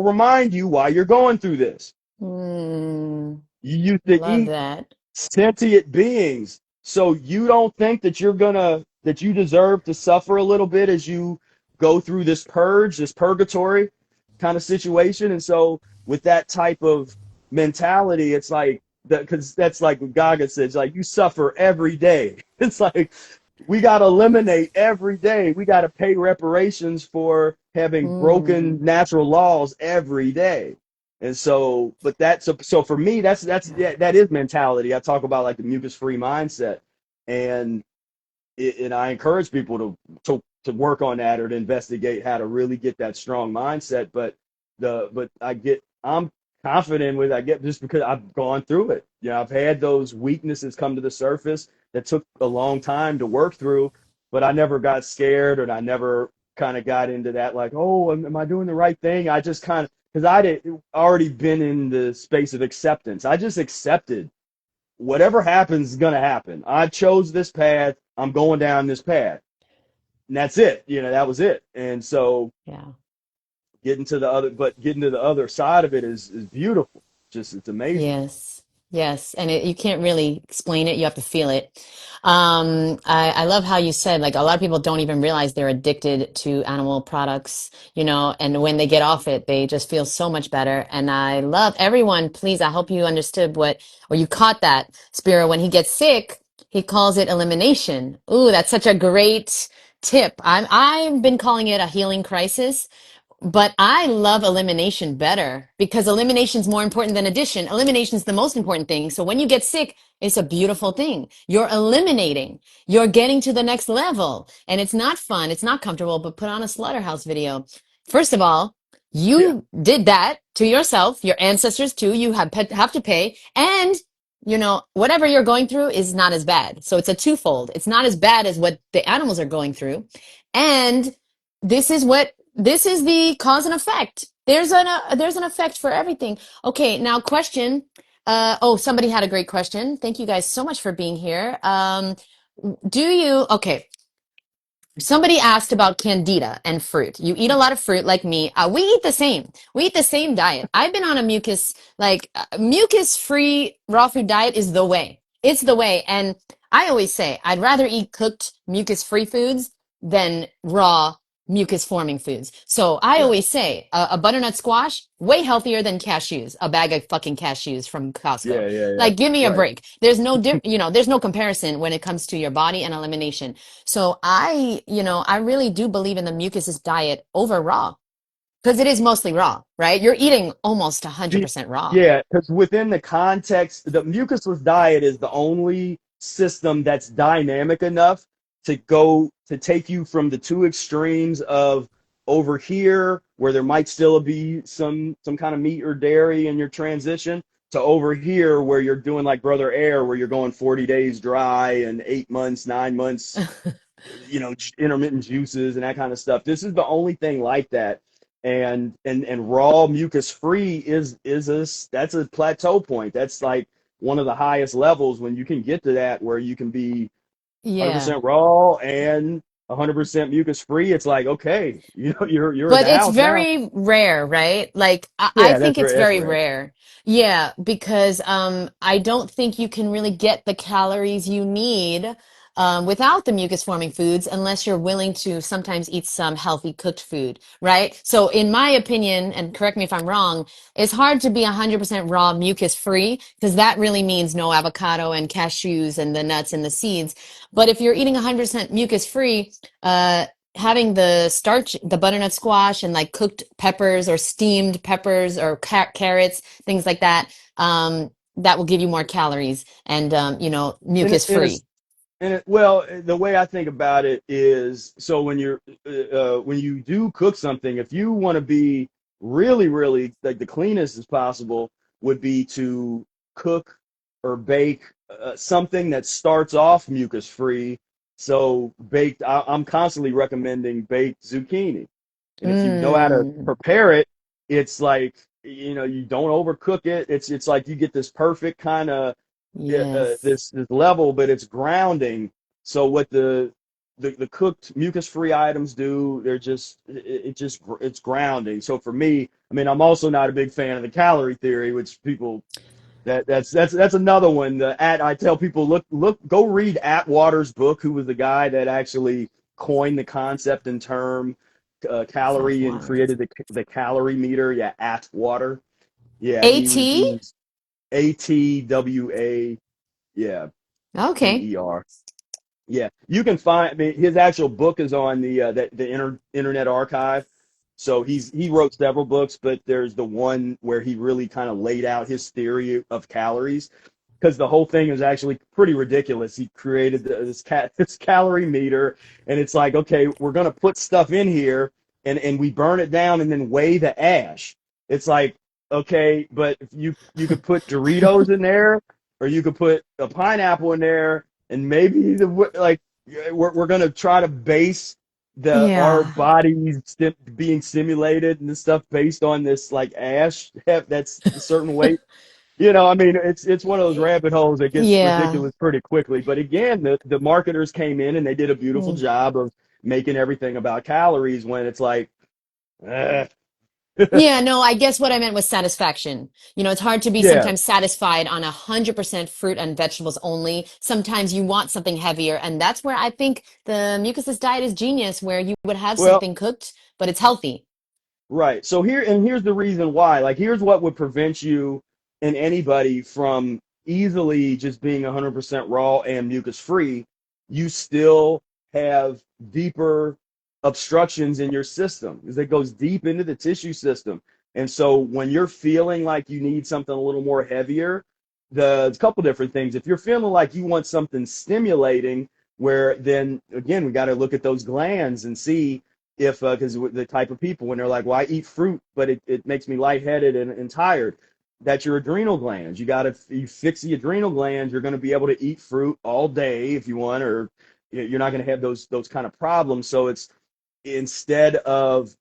remind you why you're going through this. Mm, You used to love eat that. sentient beings. So you don't think that that you deserve to suffer a little bit as you go through this purge, this purgatory kind of situation. And so with that type of mentality, it's like that, because that's like what Gaga says, like you suffer every day. It's like we got to eliminate every day. We got to pay reparations for having Mm, broken natural laws every day. And so, but so for me, that is mentality. I talk about like the mucus free mindset, and and I encourage people to work on that or to investigate how to really get that strong mindset. But I'm confident with I get just because I've gone through it. I've had those weaknesses come to the surface that took a long time to work through, but I never got scared, and I never kind of got into that like, oh, am I doing the right thing? I just kind of, because I'd already been in the space of acceptance. I just accepted whatever happens is going to happen. I chose this path. I'm going down this path. And that's it. That was it. And so yeah. getting to the other side of it is beautiful. Just, it's amazing. Yes, yes, and you can't really explain it. You have to feel it. I love how you said like a lot of people don't even realize they're addicted to animal products, and when they get off it, they just feel so much better. And I love everyone. Please, I hope you understood or you caught that, Spira. When he gets sick, he calls it elimination. Ooh, that's such a great tip. I've been calling it a healing crisis. But I love elimination better because elimination is more important than addition. Elimination is the most important thing. So when you get sick, it's a beautiful thing. You're eliminating. You're getting to the next level. And it's not fun. It's not comfortable, but put on a slaughterhouse video. First of all, Yeah. you did that to yourself, your ancestors too. You have to pay. And, whatever you're going through is not as bad. So it's a twofold. It's not as bad as what the animals are going through. And this is the cause and effect. There's an effect for everything. Okay, now question. Oh, somebody had a great question. Thank you guys so much for being here. Okay, somebody asked about candida and fruit. You eat a lot of fruit like me. We eat the same. We eat the same diet. I've been on a mucus-free raw food diet is the way. It's the way. And I always say I'd rather eat cooked mucus-free foods than raw mucus-forming foods. So I Right. always say a butternut squash, way healthier than cashews, a bag of fucking cashews from Costco. Yeah. Yeah. Yeah. Like, give me a Right. break. There's no comparison when it comes to your body and elimination. So I really do believe in the mucusless diet over raw because it is mostly raw, right? You're eating almost See, 100% raw. yeah, because within the context, the mucusless diet is the only system that's dynamic enough to take you from the two extremes of over here, where there might still be some kind of meat or dairy in your transition, to over here where you're doing like Brother Air, where you're going 40 days dry and 8 months, 9 months, intermittent juices and that kind of stuff. This is the only thing like that. And raw mucus free that's a plateau point. That's like one of the highest levels when you can get to that, where you can be Yeah. 100% raw and 100% mucus free, it's like, okay, you're in But the it's house now. very rare, right? Like I Yeah, think it's that's very rare. rare. Yeah, because I don't think you can really get the calories you need without the mucus forming foods unless you're willing to sometimes eat some healthy cooked food, right? So in my opinion, and correct me if I'm wrong, it's hard to be 100% raw mucus free because that really means no avocado and cashews and the nuts and the seeds. But if you're eating 100% mucus free, uh, having the starch, the butternut squash, and like cooked peppers or steamed peppers or carrots, things like that, that will give you more calories and And mucus and free. it's well, the way I think about it is, so when you do cook something, if you want to be really, really like the cleanest as possible, would be to cook or bake something that starts off mucus free. So baked, I'm constantly recommending baked zucchini. And if you know how to Mm, prepare it, it's like, you don't overcook it. It's like you get this perfect kind of yes. this level, but it's grounding. So what the cooked mucus free items do, they're just it's grounding. So for me, I mean, I'm also not a big fan of the calorie theory, which people that's another one. I tell people, go read Atwater's book, who was the guy that actually coined the concept and term calorie and Atwater. created the calorie meter. Yeah, Atwater. Yeah, he was AT? he was ATWA. Yeah, Okay. MER. Yeah, you can find. I mean, his actual book is on the Internet Archive. So he wrote several books, but there's the one where he really kind of laid out his theory of calories, because the whole thing is actually pretty ridiculous. He created this calorie meter, and it's like, okay, we're gonna put stuff in here, and we burn it down, and then weigh the ash. It's like, okay, but if you could put Doritos in there, or you could put a pineapple in there, and maybe like we're gonna try to base the our Yeah. bodies being stimulated and this stuff based on this like ash that's a certain weight. I mean, it's one of those rabbit holes that gets Yeah. ridiculous pretty quickly. But again, the marketers came in and they did a beautiful Mm. job of making everything about calories when it's like, eh. Yeah, no, I guess what I meant was satisfaction. It's hard to be Yeah. sometimes satisfied on 100% fruit and vegetables only. Sometimes you want something heavier, and that's where I think the mucusless diet is genius, where you would have Well, something cooked, but it's healthy. right. So here's the reason why. Like, here's what would prevent you and anybody from easily just being 100% raw and mucus free. You still have deeper obstructions in your system because it goes deep into the tissue system. And so when you're feeling like you need something a little more heavier, a couple different things. If you're feeling like you want something stimulating, where then again we got to look at those glands and see if because the type of people when they're like, well, I eat fruit, but it makes me lightheaded and tired. That's your adrenal glands. You fix the adrenal glands, you're going to be able to eat fruit all day if you want, or you're not going to have those kind of problems. So it's instead of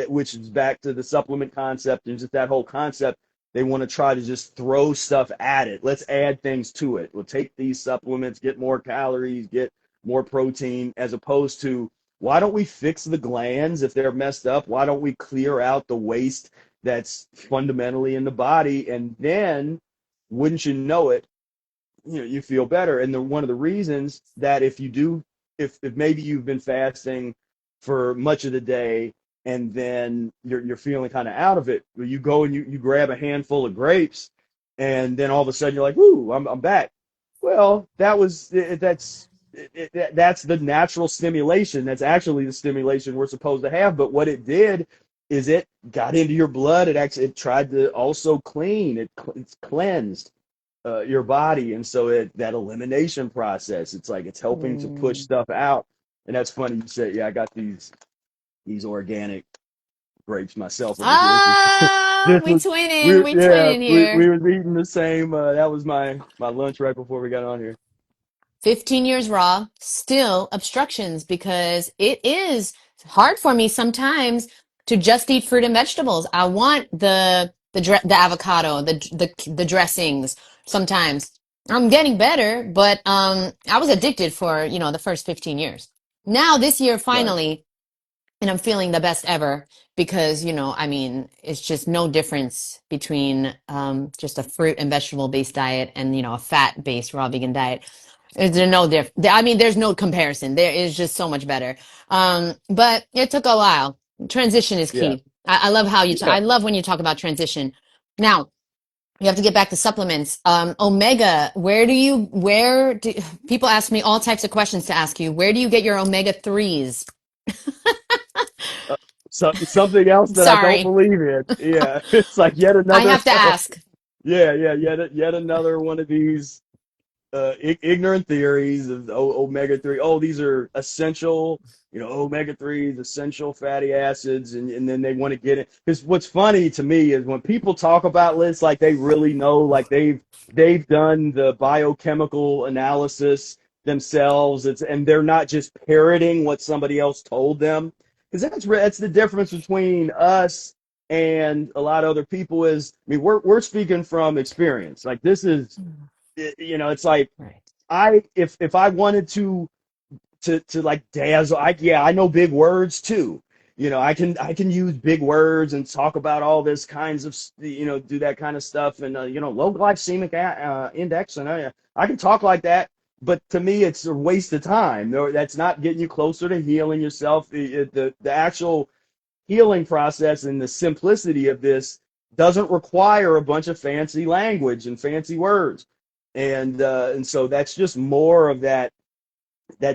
which is back to the supplement concept and just that whole concept, they want to try to just throw stuff at it. Let's add things to it. We'll take these supplements, get more calories, get more protein, as opposed to, why don't we fix the glands if they're messed up? Why don't we clear out the waste that's fundamentally in the body? And then, wouldn't you know it, you feel better. And one of the reasons that if maybe you've been fasting for much of the day and then you're feeling kind of out of it, you go and you grab a handful of grapes, and then all of a sudden you're like, "Whoo, I'm back." Well, that's the natural stimulation. That's actually the stimulation we're supposed to have. But what it did is it got into your blood. It tried to also it's cleansed your body, and so that elimination process, it's like it's helping to push Mm. stuff out. And that's funny you said, yeah, I got these organic grapes myself over here. Ah, This was we twinning we here. was eating the same. That was my lunch right before we got on here. 15 years raw, still obstructions because it is hard for me sometimes to just eat fruit and vegetables. I want the avocado, the dressings sometimes. I'm getting better, but I was addicted for, the first 15 years. Now this year, Right. finally, and I'm feeling the best ever because, I mean, it's just no difference between just a fruit and vegetable based diet and, a fat based raw vegan diet. There's no I mean, there's no comparison. There is just so much better. But it took a while. Transition is Yeah. key. I love how Yeah. I love when you talk about transition. Now, you have to get back to supplements. Omega, where do people ask me all types of questions to ask you? Where do you get your omega 3s? Uh, something else that I don't Sorry, believe in. Yeah. It's like yet I another. have to ask. Yeah. Yet another one of these ignorant theories of omega 3. Oh, these are essential, omega 3s, essential fatty acids. And then they want to get it. Because what's funny to me is when people talk about lists, like they really know, like they've done the biochemical analysis themselves. And they're not just parroting what somebody else told them. Because that's the difference between us and a lot of other people is, I mean, we're speaking from experience. Like this is, it's like Right. if I wanted to like dazzle, I know big words too. I can use big words and talk about all this kinds of, do that kind of stuff, and low glycemic index, and I can talk like that. But to me, it's a waste of time. No, that's not getting you closer to healing yourself. The actual healing process and the simplicity of this doesn't require a bunch of fancy language and fancy words, and so that's just more of that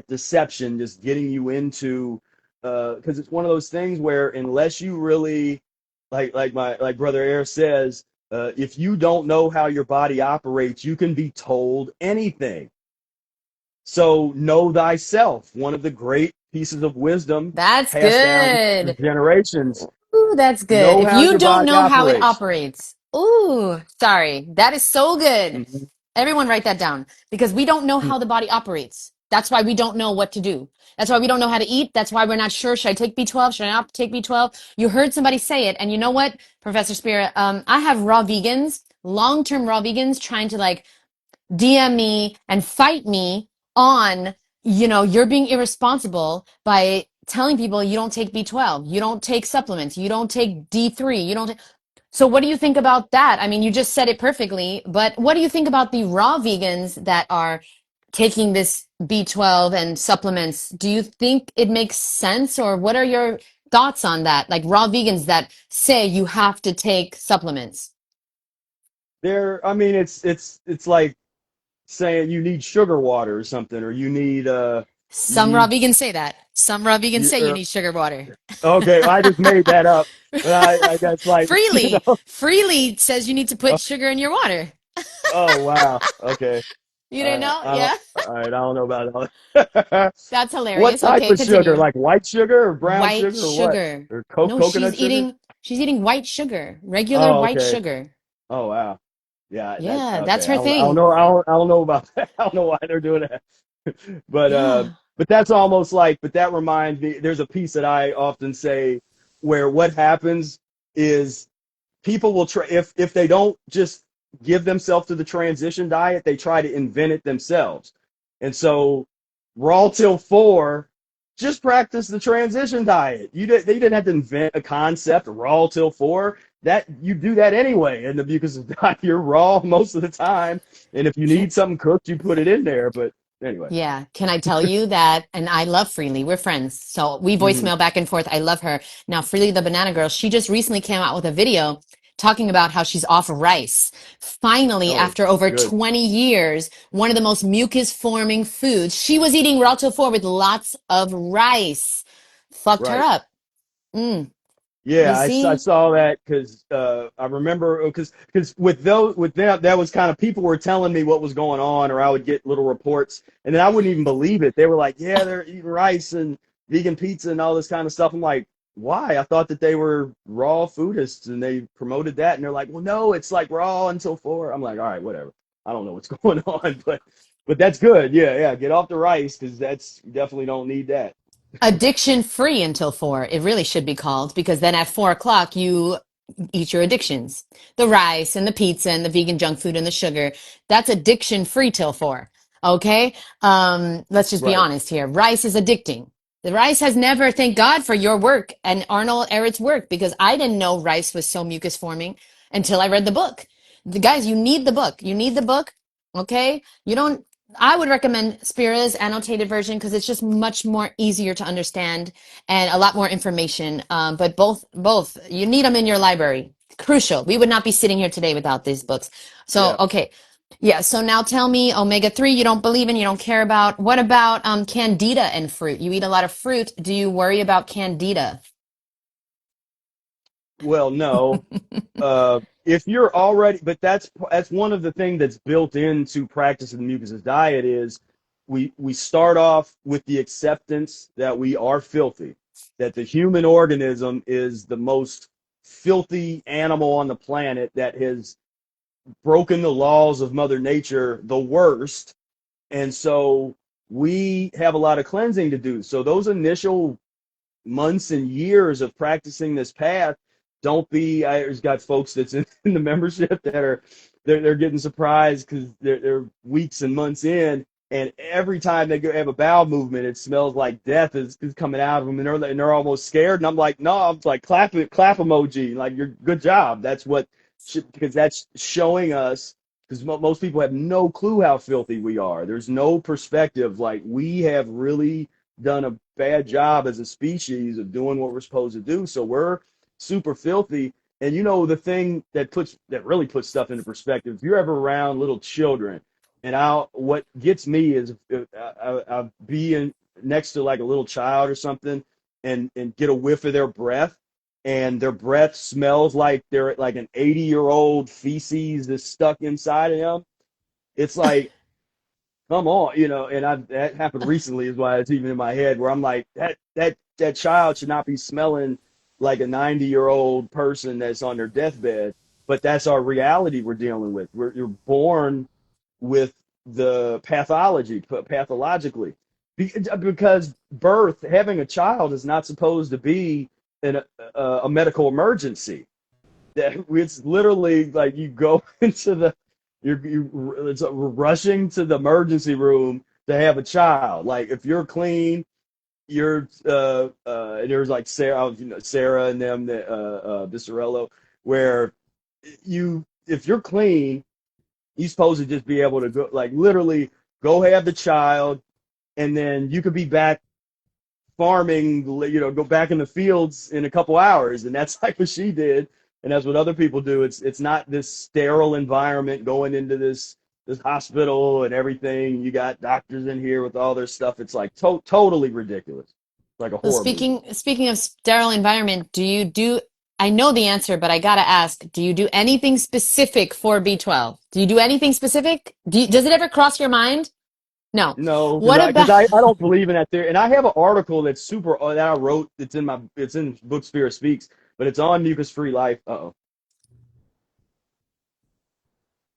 deception, just getting you into, because it's one of those things where unless you really, like brother Air says, if you don't know how your body operates, you can be told anything. So know thyself, one of the great pieces of wisdom That's passed down for good. generations. Ooh, that's good. Know If how you your don't body know how it operates. operates, ooh, sorry. That is so good. Mhm. Everyone write that down because we don't know how the body operates. That's why we don't know what to do. That's why we don't know how to eat. That's why we're not sure. Should I take B12? Should I not take B12? You heard somebody say it. And you know what, Professor Spira? I have raw vegans, long-term raw vegans trying to like DM me and fight me on, you're being irresponsible by telling people you don't take B12, you don't take supplements, you don't take D3, you don't. So what do you think about that? I mean, you just said it perfectly, but what do you think about the raw vegans that are taking this B12 and supplements? Do you think it makes sense, or what are your thoughts on that? Like raw vegans that say you have to take supplements. I mean, it's like saying you need sugar water or something, or you Some raw need vegans say that. Some raw vegans say you or, need sugar water. okay, I just made that up. But I guess like Freely says you need to put sugar in your water. oh wow, okay. You didn't know? I don't. Yeah. All right, I don't know about all that. That's What hilarious. type Okay, of sugar? continue. Like white sugar or brown White sugar or what? sugar. Or No, coconut sugar? she's eating white sugar. Regular Oh, white okay. sugar. Oh wow. Yeah, that Yeah, that's okay. her I don't thing. know. I don't know about that. I don't know why they're doing that. But Yeah. that's almost like. But that reminds me. There's a piece that I often say where what happens is people will try if they don't just give themselves to the transition diet, they try to invent it themselves. And so raw till four, just practice the transition diet. They didn't have to invent a concept raw till four. That you do that anyway in the mucus diet. You're raw most of the time, and if you Can, need something cooked, you put it in there. But anyway. yeah. Can I tell you that? And I love Freely. We're friends. So we Hmm. voicemail back and forth. I love her. Now, Freely the Banana Girl, she just recently came out with a video talking about how she's off rice. Finally, Oh, after over good. 20 years, one of the most mucus forming foods, she was eating raw till four with lots of rice. Fucked her Right. up. Mm, you Yeah, I see? saw that because I remember because with them that was kind of people were telling me what was going on, or I would get little reports and then I wouldn't even believe it. They were like, "Yeah, they're eating rice and vegan pizza and all this kind of stuff." I'm like, "Why? I thought that they were raw foodists and they promoted that." And they're like, "Well, no, it's like raw until four." I'm like, "All right, whatever. I don't know what's going on, but that's good. Yeah, get off the rice because that's you definitely don't need that." Addiction free until four. It really should be called because then at 4 o'clock you eat your addictions. The rice and the pizza and the vegan junk food and the sugar. That's addiction free till four. Okay. Let's just be Right. honest here. Rice is addicting. The rice has never, thank God for your work and Arnold Ehret's work, because I didn't know rice was so mucus forming until I read the book. The guys, you need the book. You need the book. Okay. You don't, I would recommend Spira's annotated version because it's just much more easier to understand and a lot more information. But both, you need them in your library. Crucial. We would not be sitting here today without these books. So, Yeah. okay. Yeah, so now tell me omega-3 you don't believe in, you don't care about. What about candida and fruit? You eat a lot of fruit. Do you worry about candida? Well, no. If you're already, but that's one of the things that's built into practicing the mucusless diet is we start off with the acceptance that we are filthy, that the human organism is the most filthy animal on the planet that has broken the laws of Mother Nature the worst. And so we have a lot of cleansing to do. So those initial months and years of practicing this path, don't be, I've got folks that's in the membership that are, they're getting surprised because they're weeks and months in. And every time they go have a bowel movement, it smells like death is coming out of them, and they're almost scared. And I'm like, no, I'm like clap emoji, like you're good job. That's what, because that's showing us, because most people have no clue how filthy we are. There's no perspective. Like we have really done a bad job as a species of doing what we're supposed to do. So we're super filthy. And you know the thing that really puts stuff into perspective. If you're ever around little children, and what gets me is I'll be next to like a little child or something, and get a whiff of their breath, and their breath smells like they're like an 80-year-old feces that's stuck inside of them. It's like, come on, and that happened recently is why it's even in my head where I'm like, that child should not be smelling like a 90-year-old person that's on their deathbed, but that's our reality we're dealing with. You're born with the pathologically, because having a child is not supposed to be a medical emergency. That it's literally like you go into it's rushing to the emergency room to have a child. Like if you're clean, you're there's like Sarah and them that Viscerello, where if you're clean, you're supposed to just be able to go, like literally go have the child, and then you could be back farming, go back in the fields in a couple hours. And that's like what she did. And that's what other people do. It's not this sterile environment going into this hospital and everything. You got doctors in here with all their stuff. It's like totally ridiculous. Like a Well, horror movie. speaking of sterile environment, I know the answer, but I gotta ask, do you do anything specific for B12? Do you do anything specific? Does it ever cross your mind? No. No, because What I because about, I don't believe in that theory. And I have an article that's super that I wrote. It's in book Spira Speaks, but it's on mucus free life. Uh-oh.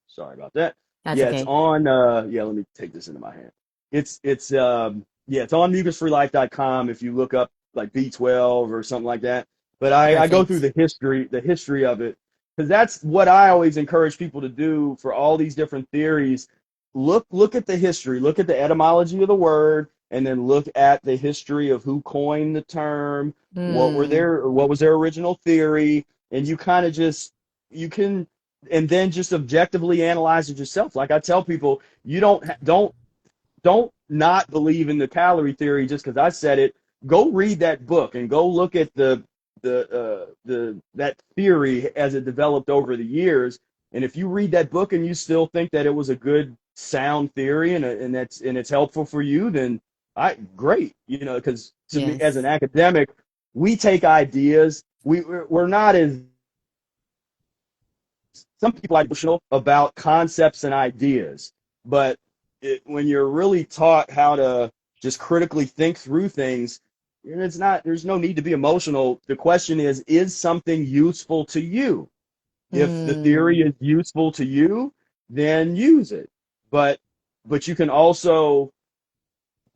Sorry about that. that's Yeah, it's okay. on let me take this into my hand. It's on mucusfreelife.com if you look up like B12 or something like that. But I go through Perfect. the history of it, because that's what I always encourage people to do for all these different theories. Look at the history, look at the etymology of the word, and then look at the history of who coined the term, Hmm. what was their original theory, and you kind of just you can and then just objectively analyze it yourself. Like I tell people, you don't not believe in the calorie theory just because I said it. Go read that book and go look at the that theory as it developed over the years. And if you read that book and you still think that it was a good sound theory, and it's helpful for you, then great. Because to me as an Yes. academic, we take ideas. We're not as some people are emotional about concepts and ideas, but when you're really taught how to just critically think through things, there's no need to be emotional. The question is something useful to you? If the theory Hmm. is useful to you, then use it. But you can also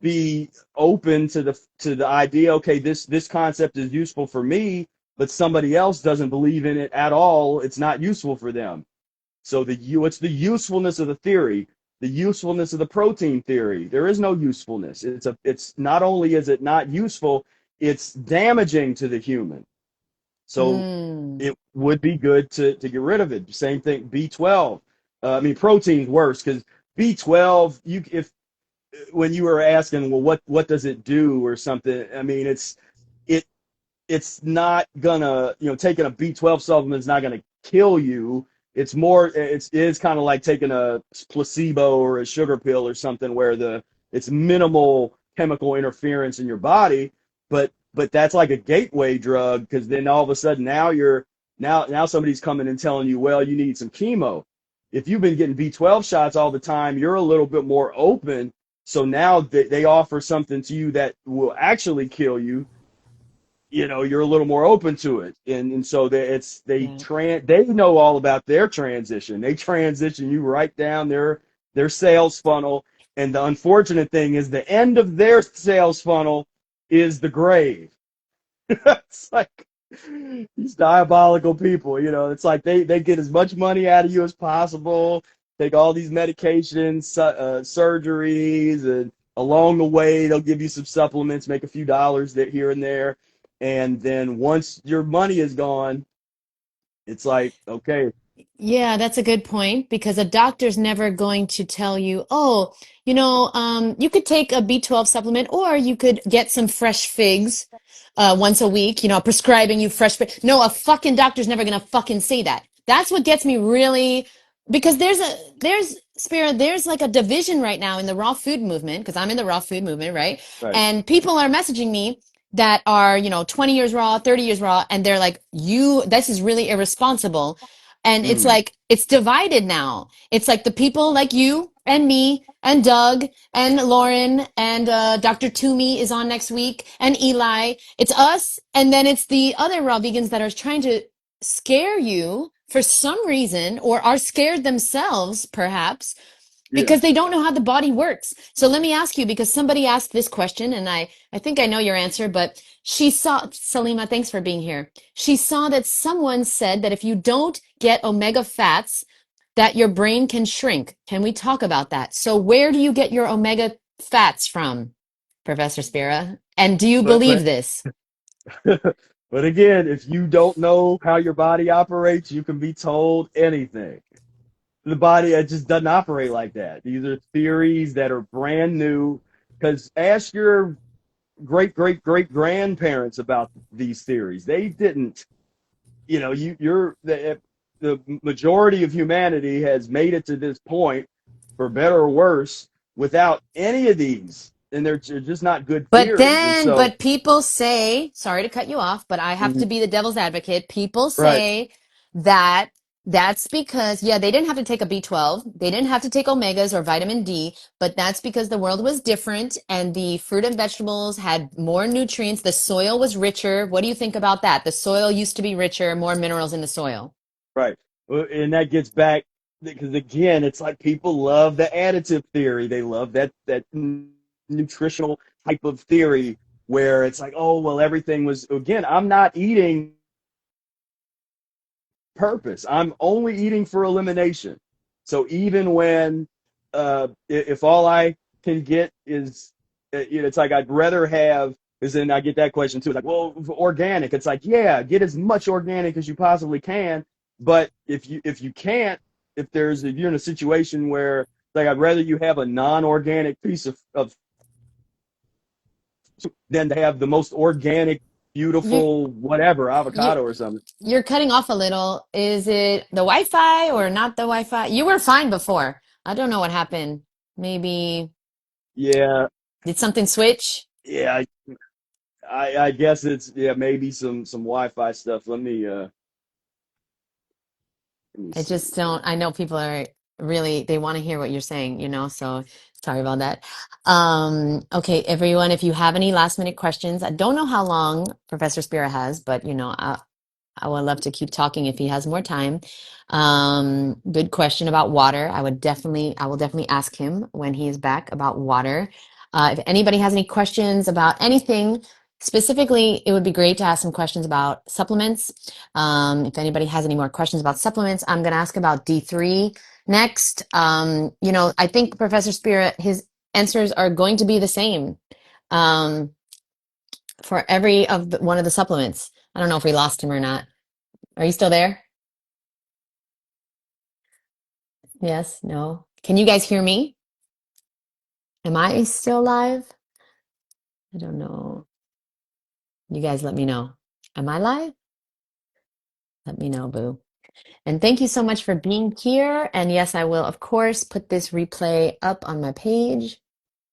be open to the idea, okay, this concept is useful for me, but somebody else doesn't believe in it at all. It's not useful for them. So what's the usefulness of the theory? the usefulness of the protein theory. There is no usefulness. It's not only is it not useful, it's damaging to the human. So Mm. it would be good to get rid of it. Same thing, B12. I mean, protein's worse because B12, you if when you were asking, well, what does it do or something? I mean, it it's not gonna, taking a B12 supplement is not gonna kill you. It's more, it is kind of like taking a placebo or a sugar pill or something where it's minimal chemical interference in your body, but that's like a gateway drug because then all of a sudden now somebody's coming and telling you, well, you need some chemo. If you've been getting B12 shots all the time, you're a little bit more open. So now they offer something to you that will actually kill you, you're a little more open to it. And so Yeah. they know all about their transition. They transition you right down their sales funnel. And the unfortunate thing is the end of their sales funnel is the grave. It's like these diabolical people, it's like they get as much money out of you as possible, take all these medications, surgeries, and along the way they'll give you some supplements, make a few dollars here and there, and then once your money is gone, it's like, okay. Yeah, that's a good point because a doctor's never going to tell you, oh, you could take a B12 supplement or you could get some fresh figs once a week, prescribing you fresh figs. No, a fucking doctor's never gonna fucking say that. That's what gets me really, because Spira, there's like a division right now in the raw food movement, because I'm in the raw food movement, right? Right. And people are messaging me that are, 20 years raw, 30 years raw, and they're like, this is really irresponsible. And it's Mm, like, it's divided now. It's like the people like you and me and Doug and Lauren and Dr. Toomey is on next week and Eli. It's us. And then it's the other raw vegans that are trying to scare you for some reason or are scared themselves, perhaps, yeah. because they don't know how the body works. So let me ask you, because somebody asked this question, and I think I know your answer, but she saw, Salima, thanks for being here. She saw that someone said that if you don't get omega fats, that your brain can shrink. Can we talk about that? So where do you get your omega fats from, Professor Spira? And do you but believe but this? but again, if you don't know how your body operates, you can be told anything. The body, it just doesn't operate like that. These are theories that are brand new. Because ask your great great great grandparents about these theories. They didn't. You're the majority of humanity has made it to this point, for better or worse, without any of these, and they're just not good theories. And so, But people say, sorry to cut you off, but I have to mhm, be the devil's advocate. People right, say that that's because, yeah, they didn't have to take a B12. They didn't have to take omegas or vitamin D, but that's because the world was different and the fruit and vegetables had more nutrients. The soil was richer. What do you think about that? The soil used to be richer, more minerals in the soil. right. And that gets back because again, it's like people love the additive theory. They love that nutritional type of theory where it's like, oh well, everything was again. I'm not eating purpose. I'm only eating for elimination. So even when if all I can get is it's like I'd rather have is then I get that question too. It's like, well, organic. It's like, yeah, get as much organic as you possibly can. But if you can't, if you're in a situation where like I'd rather you have a non-organic piece of than to have the most organic, You, beautiful, whatever, you, avocado or something. you're cutting off a little. Is it the Wi-Fi or not the Wi-Fi? You were fine before. I don't know what happened. Maybe Yeah, did something switch? yeah. I guess it's yeah maybe some Wi-Fi stuff. Let me I see. just don't. I know people are really, they want to hear what you're saying, so sorry about that. Okay, everyone, if you have any last minute questions, I don't know how long Professor Spira has, but I would love to keep talking if he has more time. Good question about water. I will definitely ask him when he is back about water. If anybody has any questions about anything, specifically, it would be great to ask some questions about supplements. If anybody has any more questions about supplements, I'm going to ask about D3. Next, I think Professor Spira, his answers are going to be the same um, for every one of the supplements. I don't know if we lost him or not. Are you still there? Yes, no. Can you guys hear me? Am I still live? I don't know. You guys let me know. Am I live? Let me know, boo. And thank you so much for being here. And yes, I will, of course, put this replay up on my page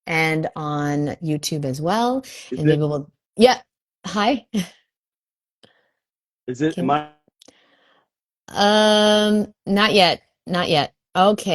and on YouTube as well. Is And it? maybe we'll, yeah. Hi. Is it? Am Can, I? not yet. Not yet. Okay.